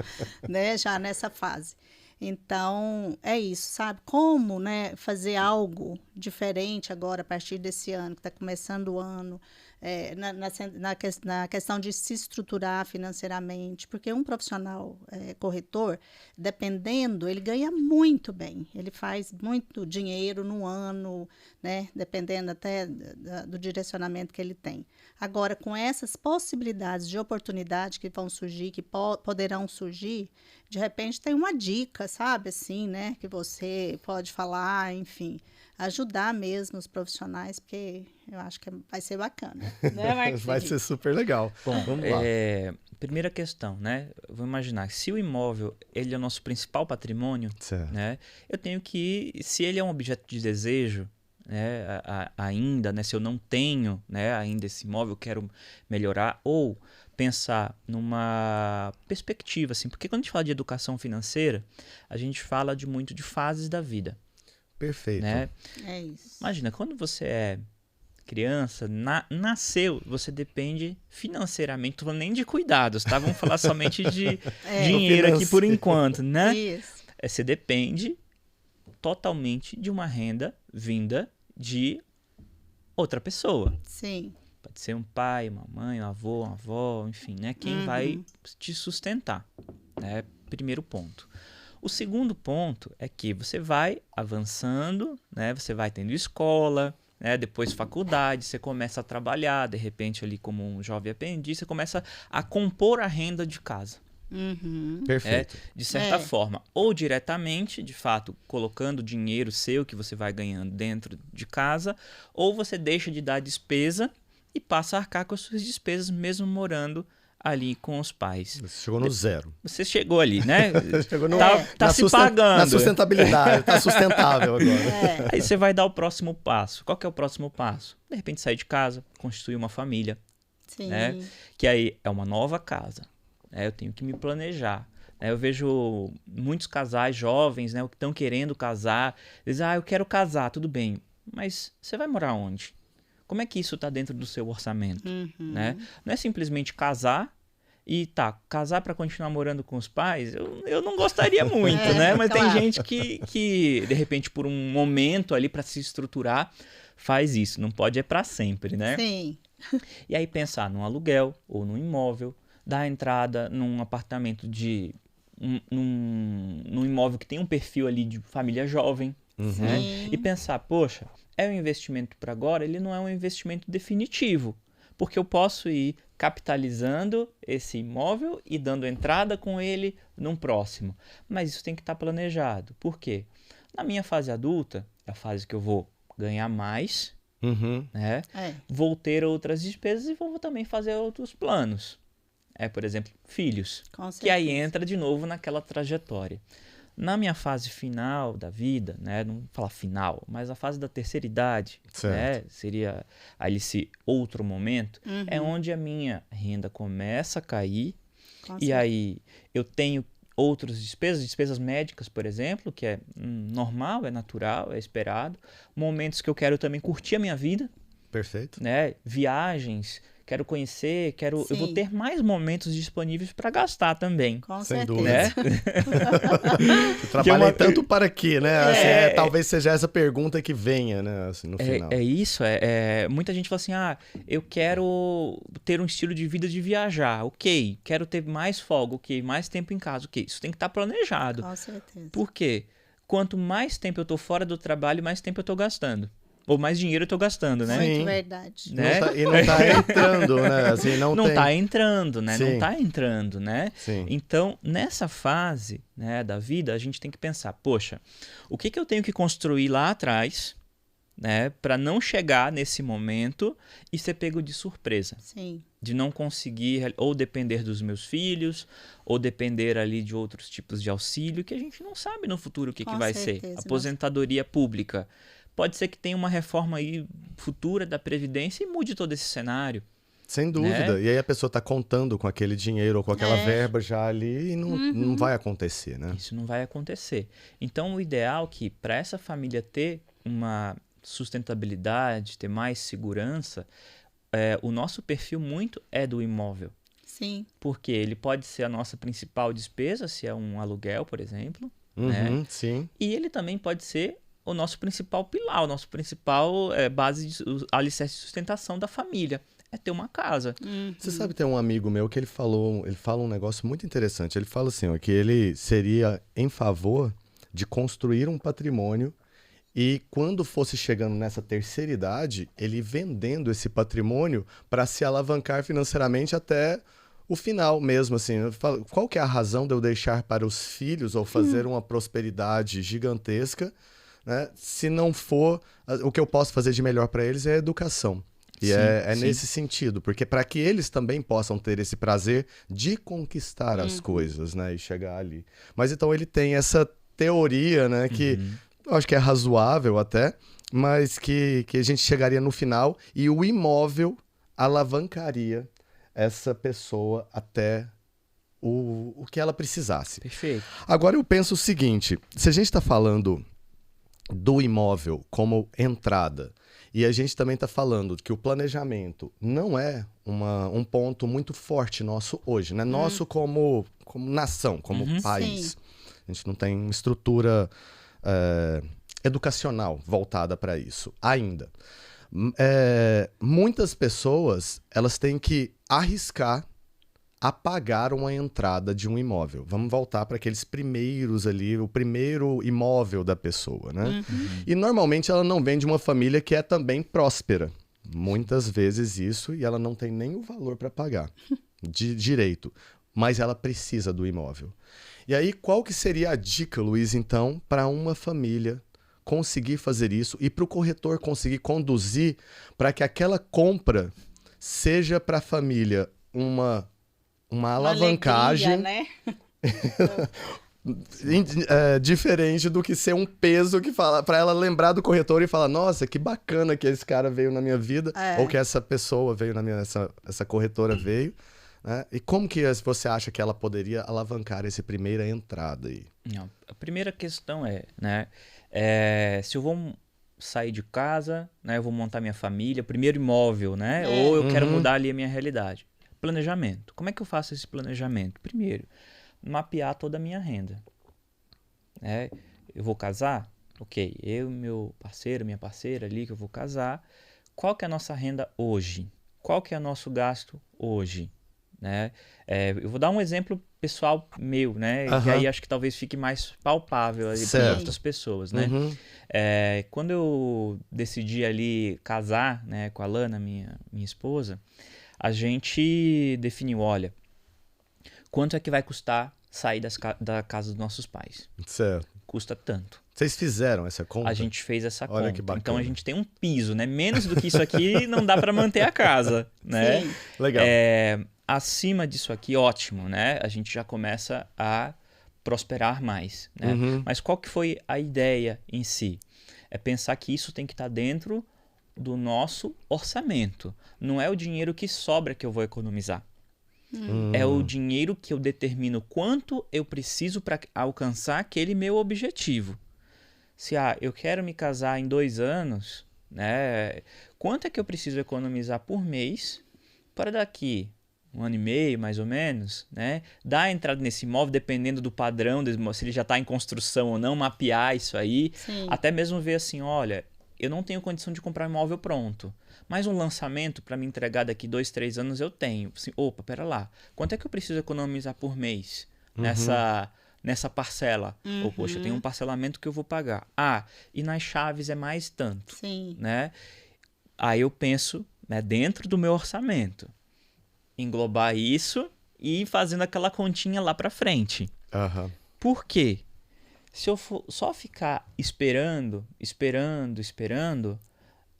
né, já nessa fase. Então, é isso, sabe? Como, né, fazer algo diferente agora, a partir desse ano, que está começando o ano, na questão de se estruturar financeiramente, porque um profissional corretor, dependendo, ele ganha muito bem, ele faz muito dinheiro no ano, né, dependendo até do direcionamento que ele tem. Agora, com essas possibilidades de oportunidade que vão surgir, que poderão surgir, de repente tem uma dica, sabe, assim, né, que você pode falar, enfim, ajudar mesmo os profissionais, porque eu acho que vai ser bacana, né, Marquinhos? Vai ser super legal. Bom, vamos lá. Primeira questão, né? Vou imaginar, se o imóvel ele é o nosso principal patrimônio, Certo. né? Eu tenho que, se ele é um objeto de desejo, né? Ainda, né? Se eu não tenho, né? Ainda esse imóvel, eu quero melhorar ou pensar numa perspectiva, assim, porque quando a gente fala de educação financeira, a gente fala muito de fases da vida, Perfeito. né? É isso. Imagina, quando você é criança, nasceu, você depende financeiramente, não tô falando nem de cuidados, tá? Vamos falar somente de dinheiro aqui por enquanto, né? Isso. Você depende totalmente de uma renda vinda de outra pessoa. Sim. Pode ser um pai, uma mãe, um avô, uma avó, enfim, né? Quem vai te sustentar, né? Primeiro ponto. O segundo ponto é que você vai avançando, né? Você vai tendo escola, né? Depois faculdade, você começa a trabalhar, de repente ali como um jovem aprendiz, você começa a compor a renda de casa. Perfeito. De certa forma, ou diretamente, de fato, colocando dinheiro seu que você vai ganhando dentro de casa, ou você deixa de dar despesa e passa a arcar com as suas despesas mesmo morando ali com os pais. Você chegou no zero. Você chegou ali, né? Chegou no, tá se pagando. Na sustentabilidade, tá sustentável agora. Aí você vai dar o próximo passo. Qual que é o próximo passo? De repente sair de casa, constituir uma família. Sim. Né? Que aí é uma nova casa. Né? Eu tenho que me planejar. Né? Eu vejo muitos casais jovens, né, que estão querendo casar. Dizem, eu quero casar, tudo bem. Mas você vai morar onde? Como é que isso está dentro do seu orçamento? Né? Não é simplesmente casar e casar para continuar morando com os pais, eu não gostaria muito, né? Mas claro. tem gente que, de repente, por um momento ali para se estruturar, faz isso. Não pode para sempre, né? Sim. E aí pensar num aluguel ou num imóvel, dar entrada num apartamento num imóvel que tem um perfil ali de família jovem, né? E pensar, poxa, é um investimento para agora, ele não é um investimento definitivo, porque eu posso ir capitalizando esse imóvel e dando entrada com ele num próximo. Mas isso tem que estar planejado. Por quê? Na minha fase adulta, é a fase que eu vou ganhar mais, né? Vou ter outras despesas e vou também fazer outros planos. Por exemplo, filhos, que aí entra de novo naquela trajetória. Na minha fase final da vida, né, não vou falar final, mas a fase da terceira idade, né, seria ali esse outro momento, é onde a minha renda começa a cair e aí eu tenho outras despesas médicas, por exemplo, que é normal, é natural, é esperado, momentos que eu quero também curtir a minha vida. Perfeito. Né, viagens, quero conhecer, eu vou ter mais momentos disponíveis para gastar também. Com Sem certeza. dúvida. Né? Trabalhei tanto para quê, né? Assim, talvez seja essa pergunta que venha, né? Assim, no final. Muita gente fala assim, eu quero ter um estilo de vida de viajar, ok. Quero ter mais folga, ok. Mais tempo em casa, ok. Isso tem que estar planejado. Com certeza. Por quê? Quanto mais tempo eu tô fora do trabalho, mais tempo eu tô gastando. Ou mais dinheiro eu tô gastando, né? Muito verdade. Né? Não tá entrando, né? Assim, não tá entrando, né? Sim. Não tá entrando, né? Sim. Então, nessa fase, né, da vida, a gente tem que pensar, poxa, o que eu tenho que construir lá atrás, né, para não chegar nesse momento e ser pego de surpresa. Sim. De não conseguir ou depender dos meus filhos, ou depender ali de outros tipos de auxílio, que a gente não sabe no futuro o que vai ser. Aposentadoria pública. Pode ser que tenha uma reforma aí futura da Previdência e mude todo esse cenário. Sem dúvida. Né? E aí a pessoa está contando com aquele dinheiro ou com aquela verba já ali e não vai acontecer, né? Isso não vai acontecer. Então, o ideal é que para essa família ter uma sustentabilidade, ter mais segurança, o nosso perfil muito é do imóvel. Sim. Porque ele pode ser a nossa principal despesa, se é um aluguel, por exemplo. Né? Sim. E ele também pode ser o nosso principal pilar, o nosso principal base de alicerce de sustentação da família. É ter uma casa. Você sabe, tem um amigo meu que ele fala um negócio muito interessante. Ele fala assim, ó, que ele seria em favor de construir um patrimônio e quando fosse chegando nessa terceira idade, ele vendendo esse patrimônio para se alavancar financeiramente até o final mesmo, assim. Eu falo, qual que é a razão de eu deixar para os filhos ou fazer uma prosperidade gigantesca, né? Se não for, o que eu posso fazer de melhor para eles é a educação. E sim. Nesse sentido, porque para que eles também possam ter esse prazer de conquistar as coisas, né? E chegar ali. Mas então ele tem essa teoria, né? Que eu acho que é razoável até, mas que a gente chegaria no final e o imóvel alavancaria essa pessoa até o que ela precisasse. Perfeito. Agora eu penso o seguinte, se a gente está falando do imóvel como entrada, e a gente também está falando que o planejamento não é um ponto muito forte nosso hoje, né? Nosso como nação, como país. Sim. A gente não tem uma estrutura educacional voltada para isso ainda. Muitas pessoas elas têm que arriscar a pagar uma entrada de um imóvel. Vamos voltar para aqueles primeiros ali, o primeiro imóvel da pessoa, né? E normalmente ela não vem de uma família que é também próspera. Muitas vezes isso, e ela não tem nem o valor para pagar de direito, mas ela precisa do imóvel. E aí, qual que seria a dica, Luiz, então, para uma família conseguir fazer isso e para o corretor conseguir conduzir para que aquela compra seja para a família uma alavancagem, alegria, né? Diferente do que ser um peso que fala para ela lembrar do corretor e falar, nossa, que bacana que esse cara veio na minha vida, ou que essa pessoa veio na minha, essa corretora veio, né? E como que você acha que ela poderia alavancar essa primeira entrada aí? Não, a primeira questão né, se eu vou sair de casa, né, eu vou montar minha família, primeiro imóvel, né, ou eu quero mudar ali a minha realidade. Planejamento. Como é que eu faço esse planejamento? Primeiro, mapear toda a minha renda. Eu vou casar? Ok, eu, meu parceiro, minha parceira ali que eu vou casar. Qual que é a nossa renda hoje? Qual que é o nosso gasto hoje? Né? Eu vou dar um exemplo pessoal meu, né? Que aí acho que talvez fique mais palpável para outras pessoas, né? Quando eu decidi ali casar, né, com a Lana, minha esposa, a gente definiu, olha, quanto é que vai custar sair da casa dos nossos pais? Certo. Custa tanto. Vocês fizeram essa conta? A gente fez essa Olha conta. Que bacana. Então a gente tem um piso, né? Menos do que isso aqui não dá para manter a casa, né? Sim. Legal. Acima disso aqui, ótimo, né? A gente já começa a prosperar mais, né? Mas qual que foi a ideia em si? É pensar que isso tem que estar dentro do nosso orçamento. Não é o dinheiro que sobra que eu vou economizar. É o dinheiro que eu determino quanto eu preciso para alcançar aquele meu objetivo. Se eu quero me casar em 2 anos, né, quanto é que eu preciso economizar por mês para daqui 1 ano e meio, mais ou menos, né, dar a entrada nesse imóvel, dependendo do padrão, se ele já está em construção ou não, mapear isso aí. Sim. Até mesmo ver assim, olha, eu não tenho condição de comprar um imóvel pronto, mas um lançamento para me entregar daqui 2, 3 anos eu tenho. Assim, opa, pera lá, quanto é que eu preciso economizar por mês nessa parcela? Ou, poxa, eu tenho um parcelamento que eu vou pagar. E nas chaves é mais tanto. Sim. Né? Aí eu penso, né, dentro do meu orçamento, englobar isso e ir fazendo aquela continha lá para frente. Por quê? Se eu for só ficar esperando,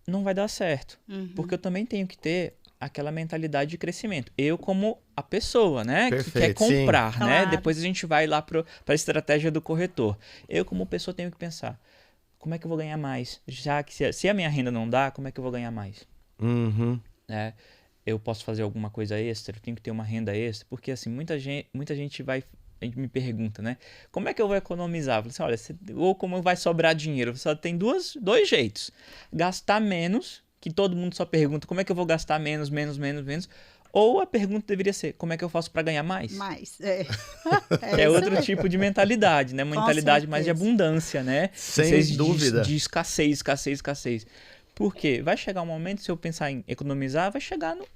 não vai dar certo. Porque eu também tenho que ter aquela mentalidade de crescimento. Eu como a pessoa, né? Perfeito, que quer comprar, sim. né? Claro. Depois a gente vai lá para a estratégia do corretor. Eu como pessoa tenho que pensar, como é que eu vou ganhar mais? Já que se a minha renda não dá, como é que eu vou ganhar mais? Uhum. Né? Eu posso fazer alguma coisa extra? Eu tenho que ter uma renda extra? Porque assim, muita gente me pergunta, né? Como é que eu vou economizar? Eu falo assim, olha, ou como vai sobrar dinheiro? Você só tem dois jeitos. Gastar menos, que todo mundo só pergunta como é que eu vou gastar menos. Ou a pergunta deveria ser, como é que eu faço para ganhar mais? Mais, Que é outro tipo de mentalidade, né? Uma mentalidade mais de abundância, né? Sem dúvida. De escassez. Por quê? Vai chegar um momento, se eu pensar em economizar, vai chegar no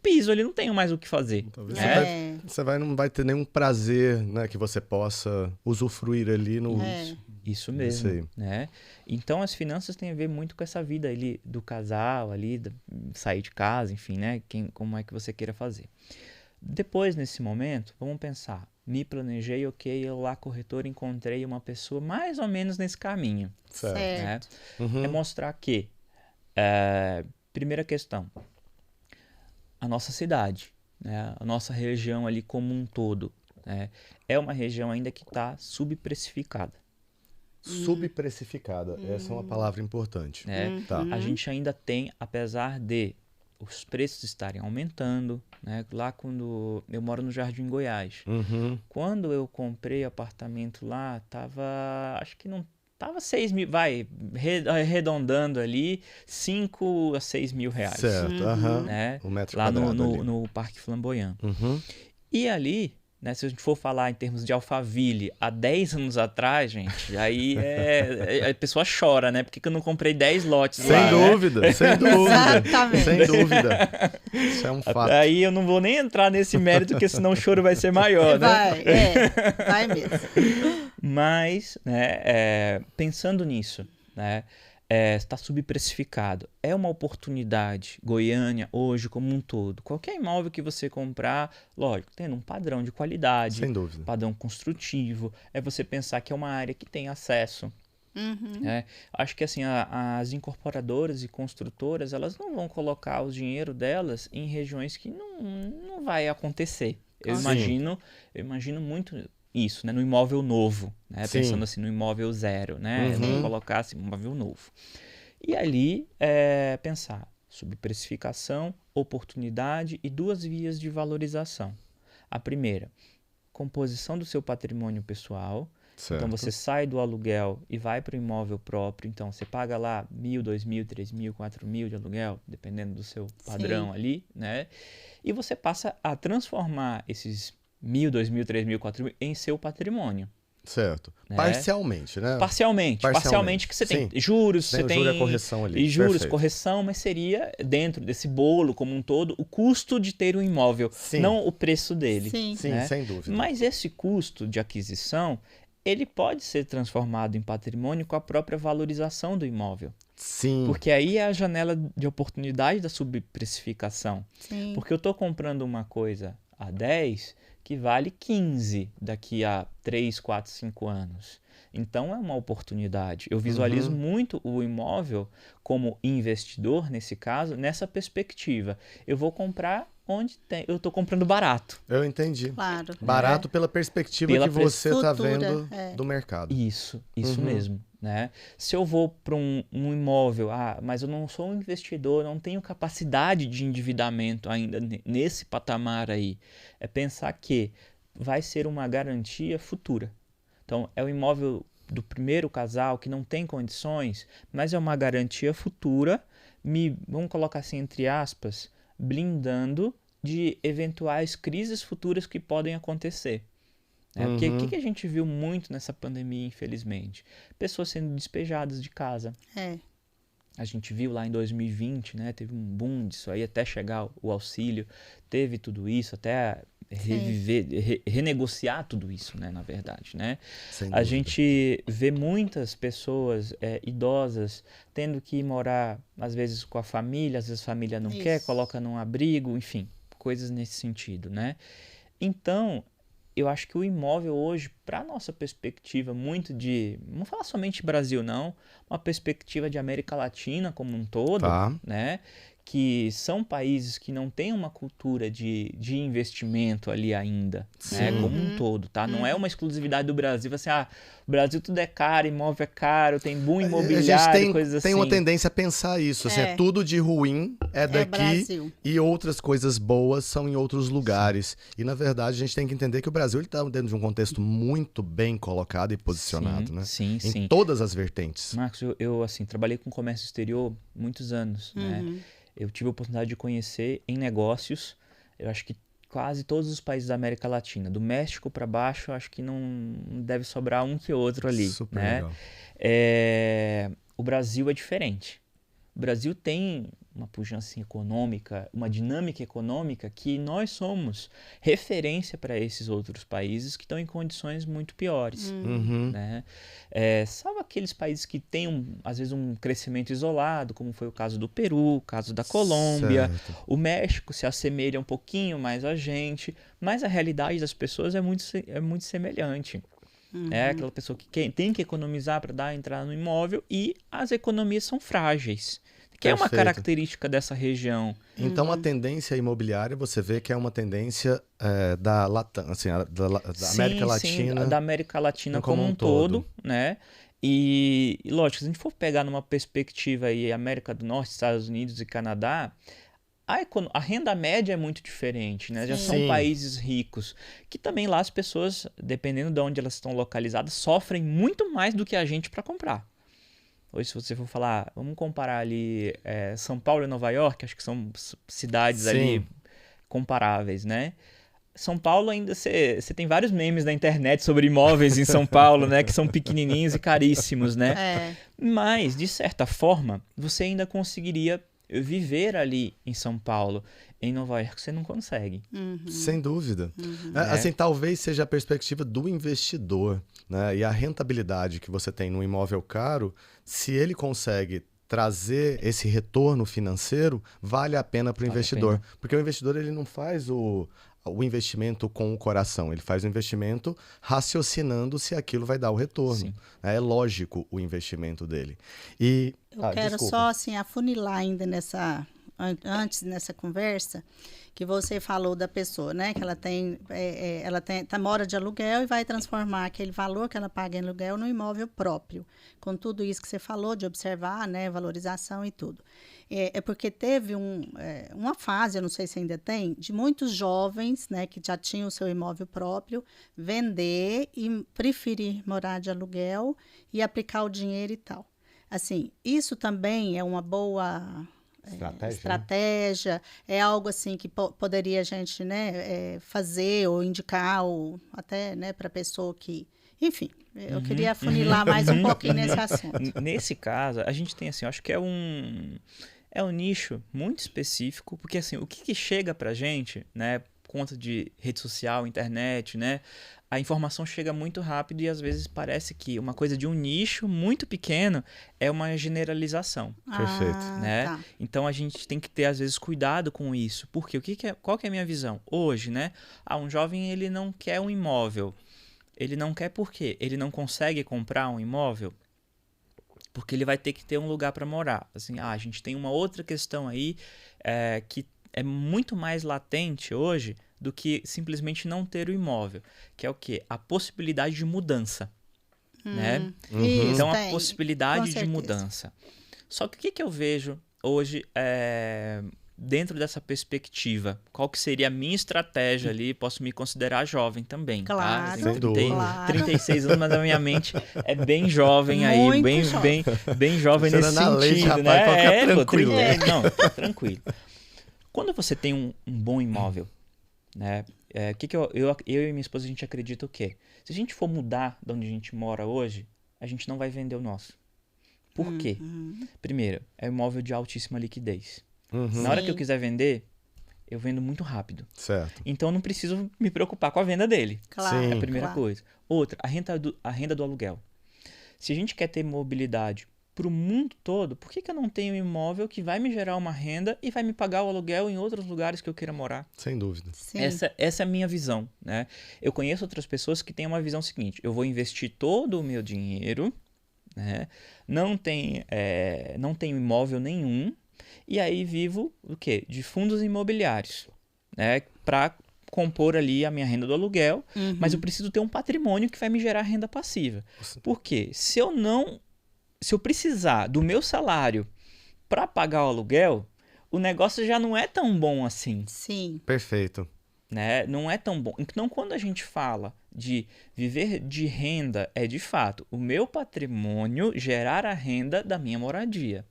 piso, ele não tem mais o que fazer. Talvez né? você não vai ter nenhum prazer, né, que você possa usufruir ali no... Isso mesmo, né? Então as finanças têm a ver muito com essa vida ali do casal, ali, sair de casa, enfim, né? Como é que você queira fazer. Depois, nesse momento, vamos pensar. Me planejei, ok, eu lá, corretor, encontrei uma pessoa mais ou menos nesse caminho. Certo. Né? É mostrar que, primeira questão, a nossa cidade, né? A nossa região ali como um todo, né? É uma região ainda que está subprecificada. Subprecificada, essa é uma palavra importante. Né? Tá. A gente ainda tem, apesar de os preços estarem aumentando, né? Lá quando eu moro no Jardim Goiás, quando eu comprei apartamento lá, acho que não tava 6 mil, arredondando ali, 5 a 6 mil reais. Certo, né? O metro lá quadrado ali. no Parque Flamboyant. E ali, né, se a gente for falar em termos de Alphaville, há 10 anos atrás, gente, aí a pessoa chora, né? Por que eu não comprei 10 lotes lá, Sem dúvida. Exatamente. Sem dúvida. Isso é um fato. Aí eu não vou nem entrar nesse mérito, porque senão o choro vai ser maior, né? Vai mesmo. Mas, né, pensando nisso, né? Está subprecificado. É uma oportunidade, Goiânia, hoje como um todo. Qualquer imóvel que você comprar, lógico, tendo um padrão de qualidade, sem dúvida, padrão construtivo, é você pensar que é uma área que tem acesso. Acho que assim, as incorporadoras e construtoras, elas não vão colocar o dinheiro delas em regiões que não vai acontecer. Eu imagino muito isso, né? No imóvel novo, né? Pensando assim no imóvel zero, né? Vamos colocar assim, um imóvel novo. E ali pensar subprecificação, oportunidade e 2 vias de valorização. A primeira, composição do seu patrimônio pessoal. Certo. Então você sai do aluguel e vai para o imóvel próprio. Então você paga lá 1.000, 2.000, 3.000, 4.000 de aluguel, dependendo do seu padrão ali, né? E você passa a transformar esses 1.000, 2.000, 3.000, 4.000 em seu patrimônio. Certo. Né? Parcialmente, né? Parcialmente que você tem juros, você tem juros e correção ali. E juros, Perfeito. correção, mas seria dentro desse bolo como um todo o custo de ter um imóvel, não o preço dele. Sim, né? Sem dúvida. Mas esse custo de aquisição, ele pode ser transformado em patrimônio com a própria valorização do imóvel. Sim. Porque aí é a janela de oportunidade da subprecificação. Sim. Porque eu estou comprando uma coisa a 10 que vale 15 daqui a 3, 4, 5 anos. Então é uma oportunidade. Eu visualizo muito o imóvel como investidor, nesse caso, nessa perspectiva. Eu vou comprar onde tem. Eu estou comprando barato. Eu entendi. Claro. Barato pela perspectiva que você está vendo do mercado. Isso mesmo. Né? Se eu vou para um imóvel, mas eu não sou um investidor, não tenho capacidade de endividamento ainda nesse patamar aí, é pensar que vai ser uma garantia futura. Então, é o imóvel do primeiro casal que não tem condições, mas é uma garantia futura, vamos colocar assim entre aspas, blindando de eventuais crises futuras que podem acontecer. Porque o que a gente viu muito nessa pandemia, infelizmente? Pessoas sendo despejadas de casa. A gente viu lá em 2020, né? Teve um boom disso aí, até chegar o auxílio. Teve tudo isso, até renegociar tudo isso, né? Na verdade, né? A gente vê muitas pessoas idosas tendo que morar, às vezes, com a família. Às vezes a família não quer, coloca num abrigo, enfim. Coisas nesse sentido, né? Então... eu acho que o imóvel hoje, para nossa perspectiva muito de, não falar somente Brasil não, uma perspectiva de América Latina como um todo, né? Que são países que não têm uma cultura de investimento ali ainda, né? Como um todo, tá? Não é uma exclusividade do Brasil, assim, o Brasil tudo é caro, imóvel é caro, tem boom imobiliário, coisas assim. Tem uma tendência a pensar isso, assim, tudo de ruim é daqui Brasil. E outras coisas boas são em outros lugares. E, na verdade, a gente tem que entender que o Brasil está dentro de um contexto muito bem colocado e posicionado, né? Sim. Em todas as vertentes. Marcos, eu assim, trabalhei com comércio exterior muitos anos, né? Eu tive a oportunidade de conhecer em negócios, eu acho que quase todos os países da América Latina. Do México para baixo, eu acho que não deve sobrar um que outro ali. Super né? legal. O Brasil é diferente. O Brasil tem uma pujança econômica, uma dinâmica econômica que nós somos referência para esses outros países que estão em condições muito piores. Né? Salvo aqueles países que têm, às vezes, um crescimento isolado, como foi o caso do Peru, o caso da Colômbia. Certo. O México se assemelha um pouquinho mais a gente, mas a realidade das pessoas é muito semelhante. É aquela pessoa que tem que economizar para entrar no imóvel e as economias são frágeis, que é uma característica dessa região. Então, a tendência imobiliária, você vê que é uma tendência da Latam, assim, da América Latina. Sim, da América Latina como um todo, né? E, lógico, se a gente for pegar numa perspectiva aí, América do Norte, Estados Unidos e Canadá, a renda média é muito diferente, né? Já são países ricos, que também lá as pessoas, dependendo de onde elas estão localizadas, sofrem muito mais do que a gente para comprar. Hoje, se você for falar, vamos comparar ali São Paulo e Nova York, acho que são cidades ali comparáveis, né? São Paulo ainda, você tem vários memes na internet sobre imóveis em São Paulo, né? Que são pequenininhos e caríssimos, né? Mas, de certa forma, você ainda conseguiria viver ali em São Paulo. Em Nova York você não consegue. Sem dúvida. Assim, talvez seja a perspectiva do investidor, né? E a rentabilidade que você tem num imóvel caro, se ele consegue trazer esse retorno financeiro, vale a pena para o investidor. Porque o investidor ele não faz o investimento com o coração, ele faz o investimento raciocinando se aquilo vai dar o retorno. É lógico o investimento dele. E eu quero só assim afunilar ainda antes nessa conversa, que você falou da pessoa, né? Que ela mora de aluguel e vai transformar aquele valor que ela paga em aluguel no imóvel próprio. Com tudo isso que você falou, de observar, né? Valorização e tudo. É porque teve uma fase, eu não sei se ainda tem, de muitos jovens, né? Que já tinham o seu imóvel próprio, vender e preferir morar de aluguel e aplicar o dinheiro e tal. Assim, isso também é uma boa estratégia, é algo assim que poderia a gente, né, fazer ou indicar, ou até, né, para a pessoa que... Enfim, eu queria afunilar mais um pouquinho nesse assunto. Nesse caso, a gente tem assim, eu acho que é um nicho muito específico, porque assim, o que chega pra gente, né, conta de rede social, internet, né, a informação chega muito rápido e às vezes parece que uma coisa de um nicho muito pequeno é uma generalização. Perfeito. Né? Tá. Então a gente tem que ter às vezes cuidado com isso, porque qual que é a minha visão? Hoje, né, um jovem ele não quer um imóvel. Ele não quer por quê? Ele não consegue comprar um imóvel porque ele vai ter que ter um lugar para morar. Assim, a gente tem uma outra questão aí que é muito mais latente hoje do que simplesmente não ter o imóvel, que é o quê? A possibilidade de mudança, né? Então, a possibilidade de mudança. Só que o que eu vejo hoje dentro dessa perspectiva? Qual que seria a minha estratégia ali? Posso me considerar jovem também, claro, tá? Sem claro. 36 anos, mas a minha mente é bem jovem aí, Muito bem jovem nesse na lei, sentido, rapaz, né? pode ficar tranquilo. Não, tranquilo. Quando você tem um bom imóvel, né? Eu e minha esposa, a gente acredita o quê? Se a gente for mudar de onde a gente mora hoje, a gente não vai vender o nosso. Por quê? Primeiro, é um imóvel de altíssima liquidez. Na hora que eu quiser vender, eu vendo muito rápido. Certo. Então, eu não preciso me preocupar com a venda dele. Claro. É a primeira coisa. Outra, a renda do aluguel. Se a gente quer ter mobilidade para o mundo todo, por que eu não tenho um imóvel que vai me gerar uma renda e vai me pagar o aluguel em outros lugares que eu queira morar? Sem dúvida. Sim. Essa é a minha visão, né? Eu conheço outras pessoas que têm uma visão seguinte: eu vou investir todo o meu dinheiro, né? Não tenho imóvel nenhum, e aí vivo o quê? De fundos imobiliários, né? Para compor ali a minha renda do aluguel, mas eu preciso ter um patrimônio que vai me gerar renda passiva. Por quê? Se eu precisar do meu salário para pagar o aluguel, o negócio já não é tão bom assim. Sim. Perfeito. Né? Não é tão bom. Então, quando a gente fala de viver de renda, é de fato o meu patrimônio gerar a renda da minha moradia.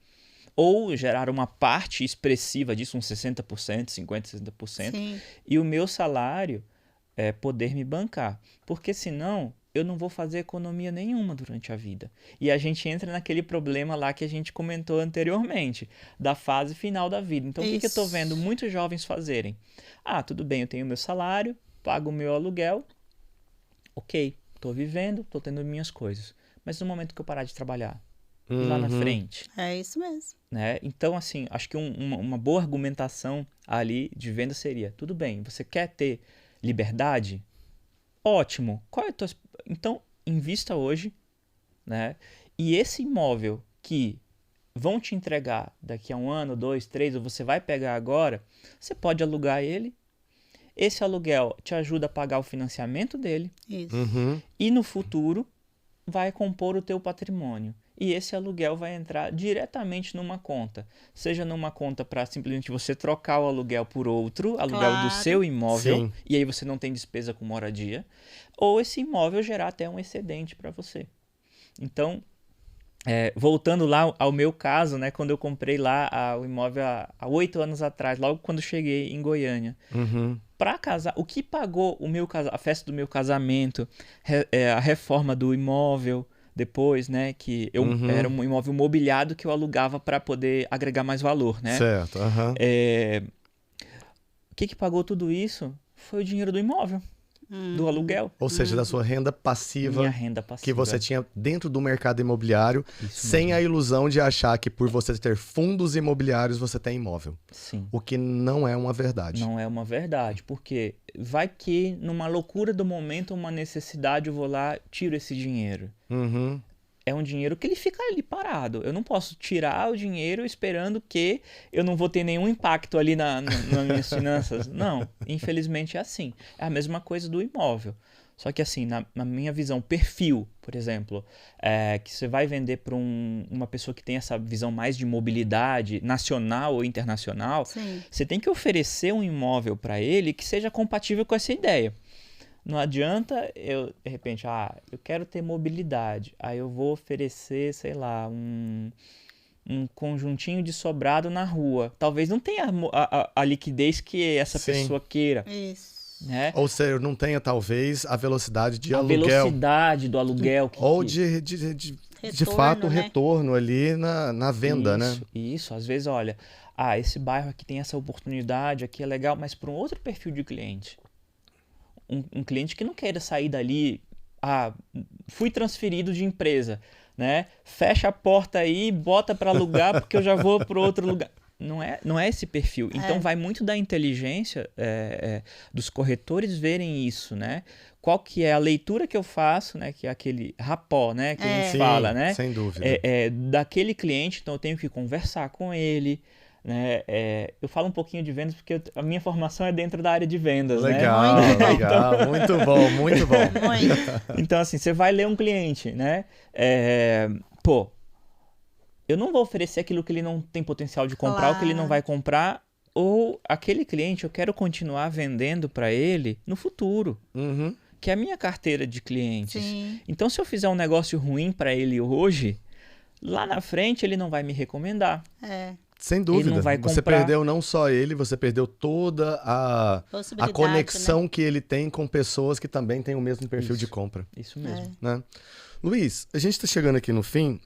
Ou gerar uma parte expressiva disso, uns 60%, 50%, 60%. Sim. E o meu salário poder me bancar. Porque senão eu não vou fazer economia nenhuma durante a vida. E a gente entra naquele problema lá que a gente comentou anteriormente, da fase final da vida. Então, o que eu estou vendo muitos jovens fazerem? Ah, tudo bem, eu tenho meu salário, pago o meu aluguel, ok, estou vivendo, estou tendo minhas coisas. Mas no momento que eu parar de trabalhar, e lá na frente? É isso mesmo. Né? Então, assim, acho que uma boa argumentação ali de venda seria: tudo bem, você quer ter liberdade? Ótimo. Qual é a tua... Então, invista hoje, né? E esse imóvel que vão te entregar daqui a 1 ano, 2, 3, ou você vai pegar agora, você pode alugar ele. Esse aluguel te ajuda a pagar o financiamento dele. Isso. E no futuro vai compor o teu patrimônio. E esse aluguel vai entrar diretamente numa conta. Seja numa conta para simplesmente você trocar o aluguel por outro, aluguel do seu imóvel, Sim. e aí você não tem despesa com moradia, ou esse imóvel gerar até um excedente para você. Então, voltando lá ao meu caso, né, quando eu comprei lá o imóvel há 8 anos atrás, logo quando cheguei em Goiânia, para casar, o que pagou a festa do meu casamento, a reforma do imóvel, depois, né, que era um imóvel mobiliado que eu alugava para poder agregar mais valor, né? Certo, O que pagou tudo isso foi o dinheiro do imóvel, do aluguel. Ou seja, da sua renda passiva, Minha renda passiva. que você tinha dentro do mercado imobiliário, Isso sem mesmo. a ilusão de achar que por você ter fundos imobiliários você tem imóvel. Sim. O que não é uma verdade. Não é uma verdade, porque vai que numa loucura do momento, uma necessidade, eu vou lá, tiro esse dinheiro. É um dinheiro que ele fica ali parado. Eu não posso tirar o dinheiro esperando que eu não vou ter nenhum impacto ali nas minhas finanças. Não, infelizmente é assim. É a mesma coisa do imóvel. Só que assim, na minha visão, perfil, por exemplo, que você vai vender para uma pessoa que tem essa visão mais de mobilidade nacional ou internacional, Sim. você tem que oferecer um imóvel para ele que seja compatível com essa ideia. Não adianta eu, de repente, eu quero ter mobilidade, aí eu vou oferecer, sei lá, um conjuntinho de sobrado na rua. Talvez não tenha a liquidez que essa Sim. pessoa queira. Isso. Né? Ou seja, não tenha talvez a velocidade de A aluguel. velocidade do aluguel. Ou de fato, né? retorno ali na venda, né? Isso, às vezes, olha, esse bairro aqui tem essa oportunidade, aqui é legal, mas para um outro perfil de cliente. Um cliente que não queira sair dali, fui transferido de empresa, né? Fecha a porta aí, bota para alugar porque eu já vou para outro lugar. Não é esse perfil. Então vai muito da inteligência dos corretores verem isso, né? Qual que é a leitura que eu faço, né? Que é aquele rapport, né? Que a gente fala, né? Sem dúvida. Daquele cliente, então eu tenho que conversar com ele, né? Eu falo um pouquinho de vendas porque a minha formação é dentro da área de vendas, legal, né? Legal, muito bom, muito bom. Então, assim, você vai ler um cliente, né? Eu não vou oferecer aquilo que ele não tem potencial de comprar, o que ele não vai comprar, ou aquele cliente eu quero continuar vendendo para ele no futuro, que é a minha carteira de clientes. Sim. Então, se eu fizer um negócio ruim para ele hoje, lá na frente ele não vai me recomendar. Sem dúvida. Ele não vai você comprar. perdeu não só ele, você perdeu toda a conexão, né? que ele tem com pessoas que também têm o mesmo perfil de compra. Isso mesmo. Né? Luiz, a gente está chegando aqui no fim,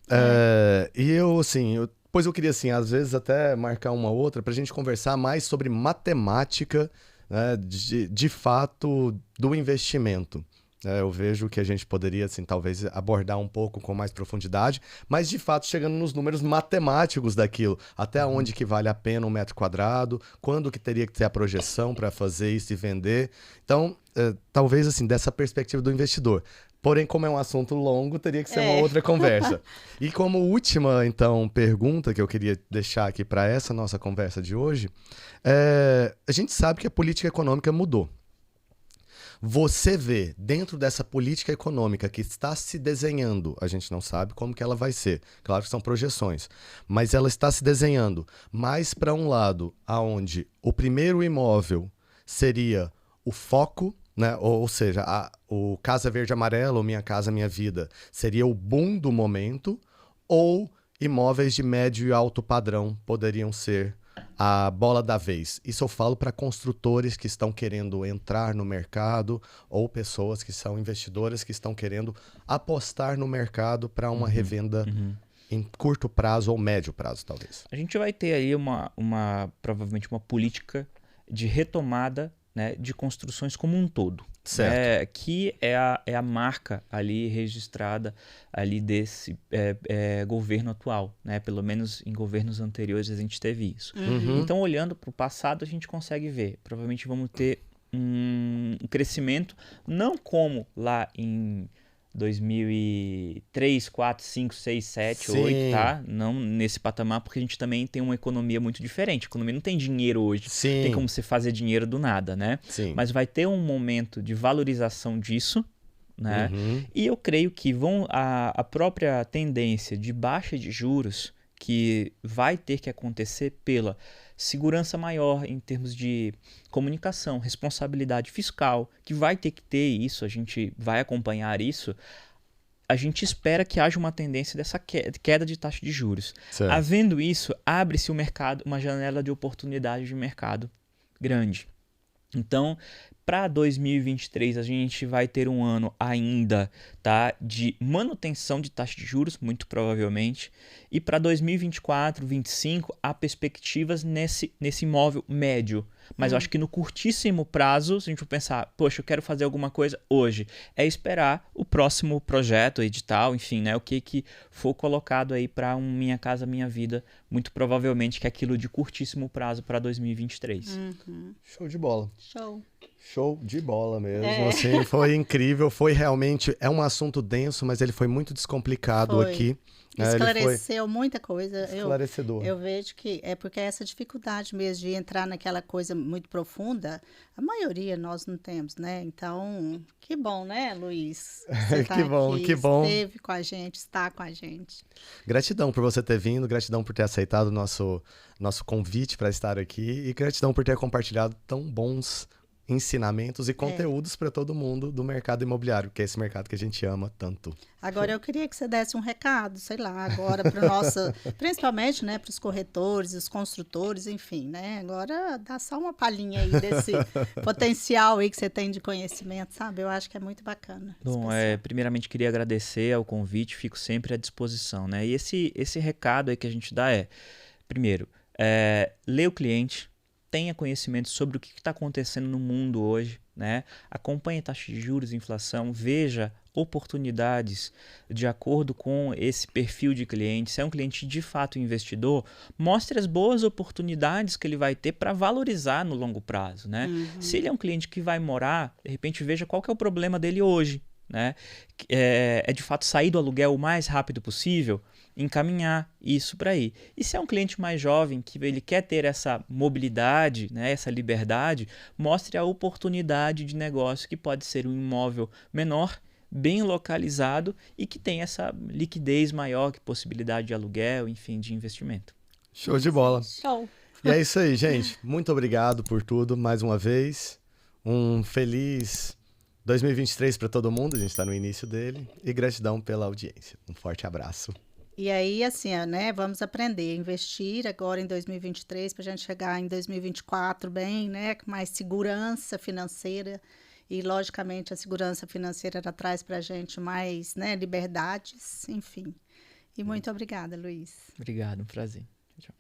e eu, assim, depois eu queria, assim, às vezes até marcar uma outra para a gente conversar mais sobre matemática, né, de fato, do investimento. Eu vejo que a gente poderia, assim, talvez abordar um pouco com mais profundidade, mas de fato chegando nos números matemáticos daquilo, até onde que vale a pena um metro quadrado, quando que teria que ter a projeção para fazer isso e vender. Então, talvez assim, dessa perspectiva do investidor. Porém, como é um assunto longo, teria que ser uma outra conversa. E como última, então, pergunta que eu queria deixar aqui para essa nossa conversa de hoje, a gente sabe que a política econômica mudou. Você vê, dentro dessa política econômica que está se desenhando, a gente não sabe como que ela vai ser, claro que são projeções, mas ela está se desenhando mais para um lado aonde o primeiro imóvel seria o foco, né? Ou seja, o Casa Verde Amarela ou Minha Casa Minha Vida seria o boom do momento, ou imóveis de médio e alto padrão poderiam ser a bola da vez. Isso eu falo para construtores que estão querendo entrar no mercado ou pessoas que são investidoras que estão querendo apostar no mercado para uma revenda em curto prazo ou médio prazo, talvez. A gente vai ter aí provavelmente uma política de retomada, né, de construções como um todo. Certo. Que é a marca ali registrada ali desse governo atual, né? Pelo menos em governos anteriores a gente teve isso. Então, olhando para o passado, a gente consegue ver. Provavelmente vamos ter um crescimento, não como lá em 2003, 4, 5, 6, 7, Sim. 8, tá? Não nesse patamar, porque a gente também tem uma economia muito diferente. A economia não tem dinheiro hoje. Sim. Tem como você fazer dinheiro do nada, né? Sim. Mas vai ter um momento de valorização disso, né? E eu creio que a própria tendência de baixa de juros que vai ter que acontecer pela segurança maior em termos de comunicação, responsabilidade fiscal, que vai ter que ter isso, a gente vai acompanhar isso, a gente espera que haja uma tendência dessa queda de taxa de juros. Certo. Havendo isso, abre-se o mercado, uma janela de oportunidade de mercado grande. Então, para 2023, a gente vai ter um ano ainda, tá, de manutenção de taxa de juros, muito provavelmente. E para 2024, 2025, há perspectivas nesse imóvel médio. Mas eu acho que no curtíssimo prazo, se a gente for pensar, poxa, eu quero fazer alguma coisa hoje, é esperar o próximo projeto, edital, enfim, né, o que for colocado aí para Minha Casa Minha Vida, muito provavelmente que é aquilo de curtíssimo prazo para 2023. Show de bola. Show de bola mesmo, assim, foi incrível, foi realmente, é um assunto denso, mas ele foi muito descomplicado aqui. Esclareceu muita coisa. Esclarecedor. Eu vejo que é porque essa dificuldade mesmo de entrar naquela coisa muito profunda, a maioria nós não temos, né? Então, que bom, né, Luiz? Você tá que bom, aqui, que bom. Esteve com a gente, está com a gente. Gratidão por você ter vindo, gratidão por ter aceitado o nosso convite para estar aqui e gratidão por ter compartilhado tão bons ensinamentos e conteúdos para todo mundo do mercado imobiliário, que é esse mercado que a gente ama tanto. Agora eu queria que você desse um recado, sei lá, agora para o nosso, principalmente, né, para os corretores, os construtores, enfim, né? Agora dá só uma palhinha aí desse potencial aí que você tem de conhecimento, sabe? Eu acho que é muito bacana. Bom, primeiramente queria agradecer ao convite, fico sempre à disposição, né? E esse recado aí que a gente dá primeiro, lê o cliente, tenha conhecimento sobre o que está acontecendo no mundo hoje, né? Acompanhe a taxa de juros e inflação, veja oportunidades de acordo com esse perfil de cliente. Se é um cliente de fato investidor, mostre as boas oportunidades que ele vai ter para valorizar no longo prazo, né? Se ele é um cliente que vai morar, de repente veja qual que é o problema dele hoje, né? É de fato sair do aluguel o mais rápido possível, encaminhar isso para aí. E se é um cliente mais jovem que ele quer ter essa mobilidade, né, essa liberdade, mostre a oportunidade de negócio que pode ser um imóvel menor, bem localizado e que tem essa liquidez maior, que possibilidade de aluguel, enfim, de investimento. Show de bola. Show. E é isso aí, gente. Muito obrigado por tudo mais uma vez. Um feliz 2023 para todo mundo, a gente está no início dele. E gratidão pela audiência. Um forte abraço. E aí, assim, né, vamos aprender a investir agora em 2023 para a gente chegar em 2024 bem, né, com mais segurança financeira. E, logicamente, a segurança financeira ela traz para a gente mais, né, liberdades, enfim. E muito obrigada, Luiz. Obrigado, um prazer. Tchau.